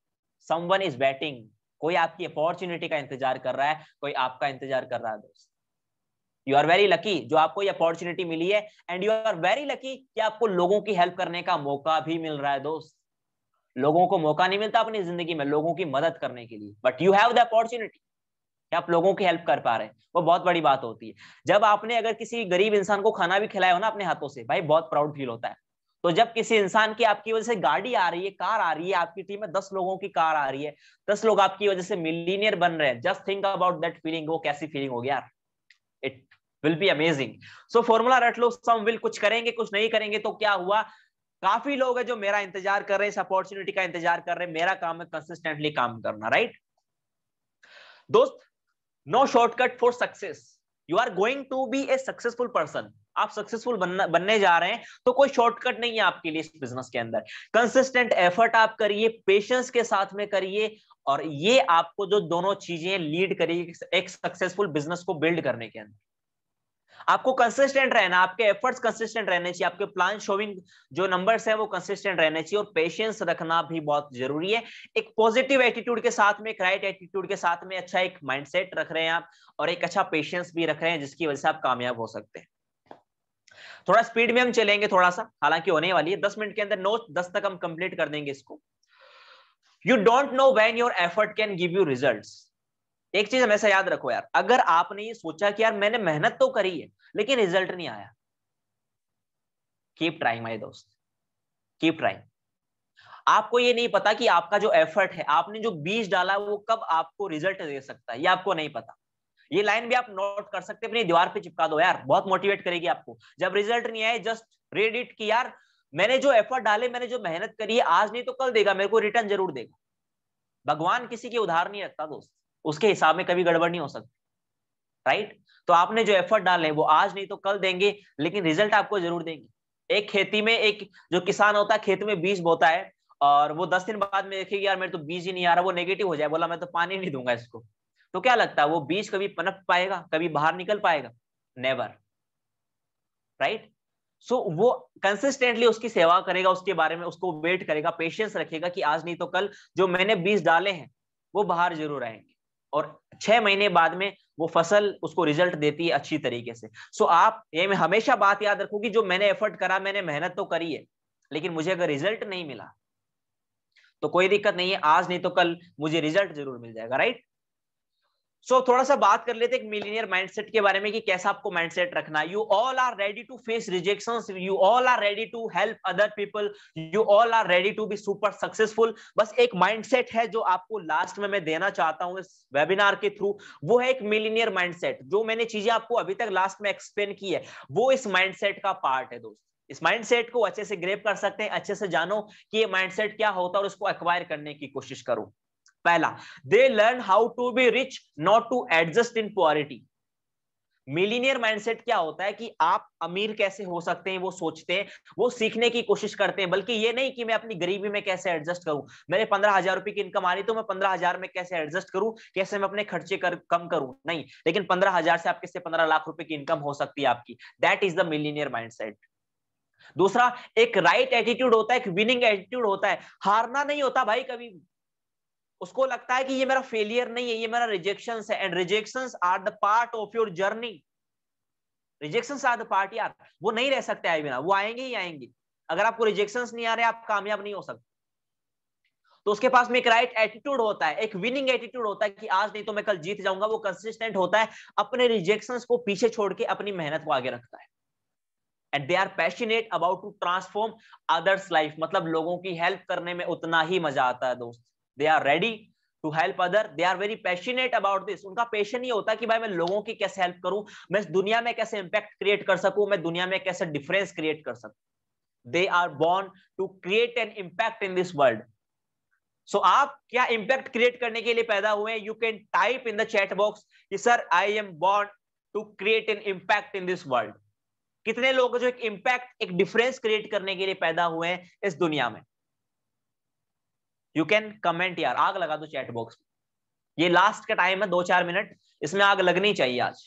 समवन इज वेटिंग, कोई आपकी अपॉर्चुनिटी का इंतजार कर रहा है, कोई आपका इंतजार कर रहा है दोस्त। यू आर वेरी लकी जो आपको ये अपॉर्चुनिटी मिली है, and you are very lucky कि आपको लोगों की हेल्प करने का मौका भी मिल रहा है दोस्त। लोगों को मौका नहीं मिलता अपनी जिंदगी में लोगों की मदद करने के लिए, but you have the opportunity कि आप लोगों की हेल्प कर पा रहे हैं, वो बहुत बड़ी बात होती है। जब आपने अगर किसी गरीब इंसान को खाना भी खिलाया हो ना अपने हाथों से, भाई बहुत प्राउड फील होता है। तो जब किसी इंसान की आपकी वजह से गाड़ी आ रही है, कार आ रही है, आपकी टीम में 10 लोगों की कार आ रही है, 10 लोग आपकी वजह से मिलीनियर बन रहे हैं, just think about that feeling, वो कैसी फीलिंग होगी यार, it will be amazing. So formula रट लो, सम विल, कुछ करेंगे कुछ नहीं करेंगे तो क्या हुआ, काफी लोग हैं जो मेरा इंतजार कर रहे हैं, इस अपॉर्चुनिटी का इंतजार कर रहे हैं, मेरा काम है कंसिस्टेंटली काम करना, राइट दोस्त। No shortcut for success, you are going to be a successful person, आप सक्सेसफुल बनने जा रहे हैं, तो कोई शॉर्टकट नहीं है आपके लिए इस बिजनेस के अंदर। कंसिस्टेंट एफर्ट आप करिए, पेशेंस के साथ में करिए, और ये आपको जो दोनों चीजें लीड करेगी एक सक्सेसफुल बिजनेस को बिल्ड करने के अंदर। आपको कंसिस्टेंट रहना, आपके एफर्ट्स कंसिस्टेंट रहने चाहिए, आपके प्लान शोइंग जो नंबर्स है वो कंसिस्टेंट रहने चाहिए, और पेशेंस रखना भी बहुत जरूरी है। एक पॉजिटिव एटीट्यूड के साथ में, एक राइट एटीट्यूड के साथ में, अच्छा एक माइंडसेट रख रहे हैं आप, और एक अच्छा पेशेंस भी रख रहे हैं, जिसकी वजह से आप कामयाब हो सकते हैं। थोड़ा स्पीड में हम चलेंगे थोड़ा सा, हालांकि होने वाली है 10 मिनट के अंदर, 9-10 तक हम कंप्लीट कर देंगे इसको। You don't know when your effort can give you results. एक चीज हमेशा याद रखो यार, अगर आपने ये सोचा कि यार मैंने मेहनत तो करी है लेकिन रिजल्ट नहीं आया, कीप ट्राइंग माय दोस्त, कीप ट्राइंग। आपको ये नहीं पता कि आपका जो एफर्ट है, आपने जो बीज डाला वो कब आपको रिजल्ट दे सकता है, ये आपको नहीं पता। ये लाइन भी आप नोट कर सकते हैं, अपनी दीवार पे चिपका दो यार, बहुत मोटिवेट करेगी आपको। जब रिजल्ट नहीं आए, जस्ट रीड इट कि यार मैंने जो एफर्ट डाले, मैंने जो मेहनत करी है, आज नहीं तो कल देगा, मेरे को रिटर्न जरूर देगा। भगवान किसी के उधार नहीं रखता दोस्त, उसके हिसाब में कभी गड़बड़ नहीं हो सकती, राइट। तो आपने जो एफर्ट डाले वो आज नहीं तो कल देंगे, लेकिन रिजल्ट आपको जरूर देंगे। एक खेती में एक जो किसान होता है, खेत में बीज बोता है, और वो 10 दिन बाद में देखेगी यार मेरे तो बीज ही नहीं आ रहा, वो नेगेटिव हो जाए, बोला मैं तो पानी नहीं दूंगा इसको, तो क्या लगता है वो बीज कभी पनप पाएगा, कभी बाहर निकल पाएगा? Never, right. सो वो कंसिस्टेंटली उसकी सेवा करेगा, उसके बारे में उसको वेट करेगा, पेशेंस रखेगा कि आज नहीं तो कल जो मैंने बीज डाले हैं वो बाहर जरूर आएंगे, और 6 महीने बाद में वो फसल उसको रिजल्ट देती है अच्छी तरीके से। सो आप ये में हमेशा बात याद रखो कि जो मैंने एफर्ट करा, मैंने मेहनत तो करी है, लेकिन मुझे अगर रिजल्ट नहीं मिला तो कोई दिक्कत नहीं है, आज नहीं तो कल मुझे रिजल्ट जरूर मिल जाएगा, राइट। सो थोड़ा सा बात कर लेते हैं मिलीनियर माइंडसेट के बारे में कि कैसा आपको माइंडसेट रखना है। You all are ready to face rejections, you all are ready to help other people, you all are ready to be super successful. बस एक माइंडसेट है जो आपको लास्ट में मैं देना चाहता हूं इस वेबिनार के थ्रू, वो है एक मिलीनियर माइंडसेट। जो मैंने चीजें आपको अभी तक लास्ट में एक्सप्लेन की है, वो इस माइंडसेट का पार्ट है दोस्त। इस माइंडसेट को अच्छे से ग्रेप कर सकते हैं, अच्छे से जानो कि ये माइंडसेट क्या होता है और इसको एक्वायर करने की कोशिश करो। पहला, they learn how to be rich, not to adjust in poority. Millionaire mindset क्या होता है कि आप अमीर कैसे हो सकते हैं वो सोचते हैं, वो सीखने की कोशिश करते हैं, बल्कि ये नहीं कि मैं अपनी गरीबी में कैसे एडजस्ट करूं, मेरे 15,000 रुपए की इनकम आ रही तो मैं 15,000 में कैसे एडजस्ट करूं, कैसे मैं अपने खर्चे कम करूं, नहीं, लेकिन 15,000 से आपके 15 लाख रुपए की इनकम हो सकती है आपकी। That is the millionaire mindset. दूसरा, एक राइट एटीट्यूड होता है, एक विनिंग एटीट्यूड होता है। हारना नहीं होता भाई कभी, उसको लगता है कि ये मेरा फेलियर नहीं है, ये मेरा रिजेक्शंस है, and rejections are the part of your journey. Rejections are the part यार, वो नहीं रह सकते आए बिना, वो आएंगे ही आएंगे। अगर आपको रिजेक्शंस नहीं आ रहे, आप कामयाब नहीं हो सकते। तो उसके पास में एक राइट एटीट्यूड होता है, एक विनिंग एटीट्यूड होता है कि आज नहीं तो मैं कल जीत जाऊंगा। वो कंसिस्टेंट होता है, अपने रिजेक्शंस को पीछे छोड़ के अपनी मेहनत को आगे रखता है। And they are passionate about to transform others life, मतलब लोगों की हेल्प करने में उतना ही मजा आता है दोस्त। They are ready to help other, they are very passionate about this. उनका पैशन ये होता है कि भाई मैं लोगों की कैसे हेल्प करूं, मैं इस दुनिया में कैसे इंपैक्ट क्रिएट कर सकूं, मैं दुनिया में कैसे डिफरेंस क्रिएट कर सकूं। They are born to create an impact in this world. So आप क्या इंपैक्ट क्रिएट करने के लिए पैदा हुए हैं? You can type in the chat box कि sir I am born to create an impact in this world. कितने लोग जो एक इंपैक्ट, एक डिफरेंस क्रिएट करने के लिए पैदा हुए हैं इस दुनिया में? यू कैन कमेंट यार, आग लगा दो चैट बॉक्स में। ये लास्ट का टाइम है, 2-4 मिनट, इसमें आग लगनी चाहिए आज।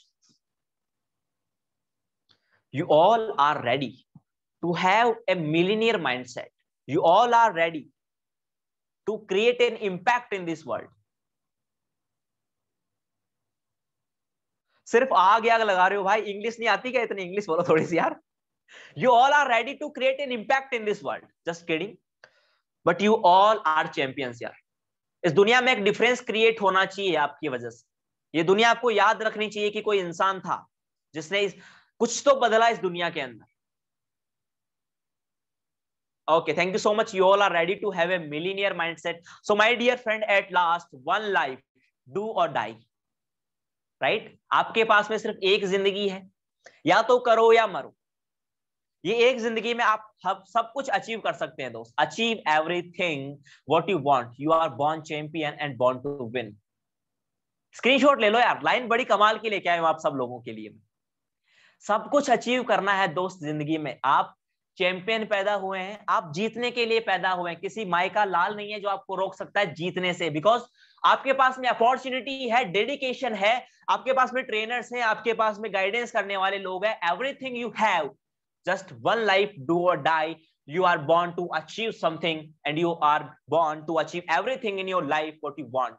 You all are ready to have a millionaire mindset, you all are ready to create an impact in this world. सिर्फ आग लगा रहे हो भाई, इंग्लिश नहीं आती क्या? इतनी इंग्लिश बोलो थोड़ी सी यार। You all are ready to create an impact in this world, just kidding. But you all are champions यार। इस दुनिया में एक डिफरेंस क्रिएट होना चाहिए आपकी वजह से। ये दुनिया आपको याद रखनी चाहिए कि कोई इंसान था जिसने कुछ तो बदला इस दुनिया के अंदर। Okay, thank you so much. You all are ready to have a millionaire mindset. So my dear friend, at last, one life, do or die. Right? आपके पास में सिर्फ एक जिंदगी है, या तो करो या मरो। ये एक जिंदगी में आप सब कुछ अचीव कर सकते हैं दोस्त। Achieve everything what you want. You are born champion and born to win. Screenshot ले लो यार, लाइन बड़ी कमाल की लेके आए आप सब लोगों के लिए। सब कुछ अचीव करना है दोस्त जिंदगी में। आप चैंपियन पैदा हुए हैं, आप जीतने के लिए पैदा हुए हैं। किसी माई का लाल नहीं है जो आपको रोक सकता है जीतने से, बिकॉज आपके पास में अपॉर्चुनिटी है, डेडिकेशन है, आपके पास में ट्रेनर्स हैं, आपके पास में गाइडेंस करने वाले लोग हैं। Everything you have, just one life, do और die. You are born to achieve something and you are born to achieve everything in your life what you want.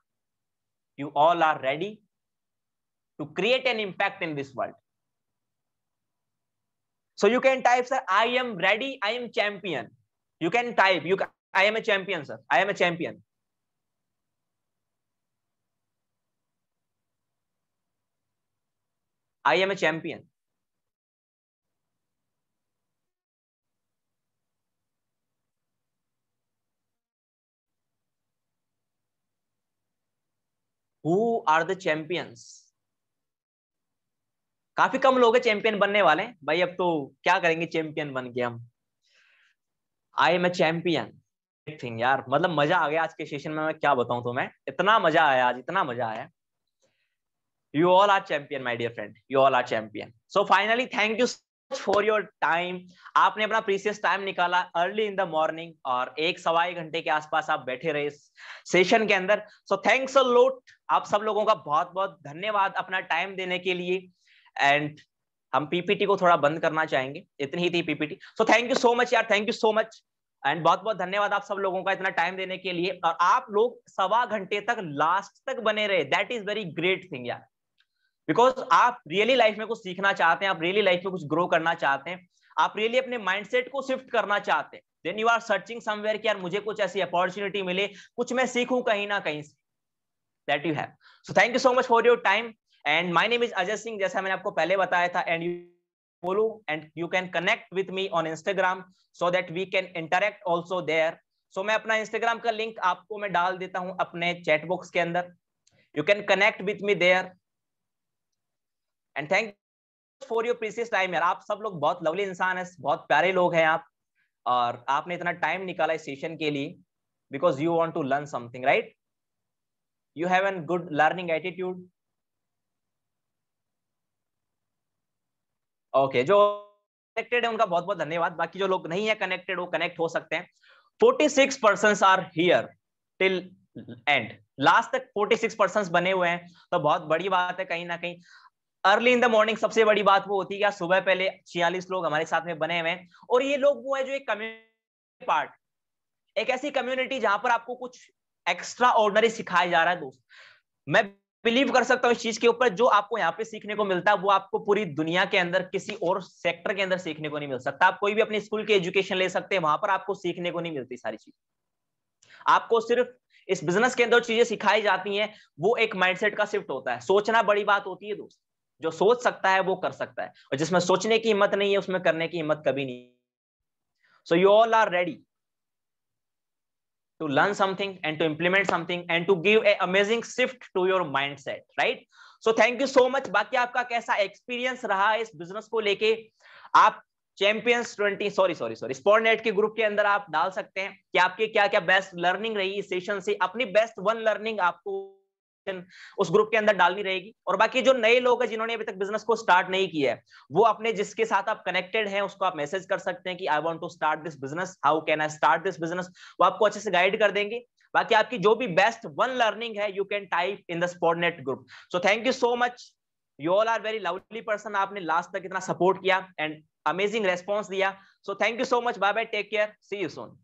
You all are ready to create an impact in this world. So you can type, sir, I am ready, I am champion. You can type, I am a champion, sir. I am a champion. I am a champion. Who are the champions? काफी कम लोग हैं champion बनने वाले भाई। अब तो क्या करेंगे चैंपियन बन के हम। I am a champion thing यार, मतलब मजा आ गया आज के सेशन में। मैं क्या बताऊं तुम्हें, इतना मजा आया आज, इतना मजा आया। You all are champion my dear friend, you all are champion. So finally thank you for your time. आपने अपना प्रीशियस टाइम निकाला अर्ली इन द मॉर्निंग, और 1-1.25 घंटे के आसपास आप बैठे रहे सेशन के अंदर। सो थैंक्स अ लॉट, आप सब लोगों का बहुत बहुत धन्यवाद अपना टाइम देने के लिए। एंड हम पीपीटी को थोड़ा बंद करना चाहेंगे, इतनी ही थी PPT. So thank you so much यार, thank you so much, and बहुत बहुत धन्यवाद आप सब लोगों का इतना टाइम देने के लिए। और आप लोग 1.25 घंटे तक लास्ट तक बने रहे, that is very great thing यार। बिकॉज आप रियली लाइफ में कुछ सीखना चाहते हैं, आप रियली लाइफ में कुछ ग्रो करना चाहते हैं, आप रियली अपने माइंडसेट को शिफ्ट करना चाहते हैं। Then you are searching somewhere कि यार मुझे कुछ ऐसी अपॉर्चुनिटी मिले, कुछ मैं सीखूं कहीं ना कहीं से, that you have. So thank you so much for your time. And my name is Ajay Singh, जैसा मैंने आपको पहले बताया था। And you follow and you can connect with me on Instagram so that we can interact also there. So मैं अपना Instagram का link आपको मैं डाल देता हूं अपने चैट बॉक्स के अंदर। You can connect with me there. And thank you for your precious time यार। आप सब लोग बहुत लवली इंसान हैं, बहुत प्यारे लोग हैं आप, और आपने इतना टाइम निकाला इस सेशन के लिए, because you want to learn something, right? You have a good learning attitude. Okay, जो कनेक्टेड है उनका बहुत बहुत धन्यवाद। बाकी जो लोग नहीं है कनेक्टेड, वो कनेक्ट हो सकते हैं। 46 persons are here till end, लास्ट तक 46 पर्सन्स बने हुए हैं, तो बहुत बड़ी बात है कहीं ना कहीं। अर्ली इन द मॉर्निंग सबसे बड़ी बात वो होती है कि सुबह पहले 46 लोग हमारे साथ में बने हुए हैं, और ये लोग वो है जो एक कम्युनिटी पार्ट, एक ऐसी कम्युनिटी जहां पर आपको कुछ एक्स्ट्रा ऑर्डिनरी सिखाया जा रहा है दोस्त। मैं बिलीव कर सकता हूं इस चीज के ऊपर, जो आपको यहाँ पे सीखने को मिलता है वो आपको पूरी दुनिया के अंदर किसी और सेक्टर के अंदर सीखने को नहीं मिल सकता। आप कोई भी अपनी स्कूल की एजुकेशन ले सकते हैं, वहां पर आपको सीखने को नहीं मिलती सारी चीज। आपको सिर्फ इस बिजनेस के अंदर चीजें सिखाई जाती हैं, वो एक माइंडसेट का शिफ्ट होता है। सोचना बड़ी बात होती है दोस्त, जो सोच सकता है वो कर सकता है, और जिसमें सोचने की हिम्मत नहीं है उसमें करने की हिम्मत कभी नहीं। So you all are ready to learn something and to implement something and to give a amazing shift to your mindset, right? So thank you so much। बाकी आपका कैसा एक्सपीरियंस रहा इस बिजनेस को लेके, आप चैंपियंस 20 सॉरी स्पॉटनेट के group के अंदर आप डाल सकते हैं कि आपके क्या क्या बेस्ट लर्निंग रही इस सेशन से। अपनी बेस्ट वन लर्निंग आपको उस ग्रुप के अंदर डालनी रहेगी। और बाकी जो नए लोग हैं जिन्होंने अभी तक बिजनेस को स्टार्ट नहीं किया है, वो अपने जिसके साथ आप कनेक्टेड हैं उसको आप मैसेज कर सकते हैं कि I want to start this business, how can I start this business. वो आपको अच्छे से गाइड कर देंगे। बाकी आपकी जो भी बेस्ट वन लर्निंग है, you can type in the Spotnet group. So thank you so much, you all are very lovely person. आपने लास्ट तक इतना सपोर्ट किया एंड अमेजिंग रेस्पॉन्स दिया। So thank you so much, bye bye, take care, see you soon.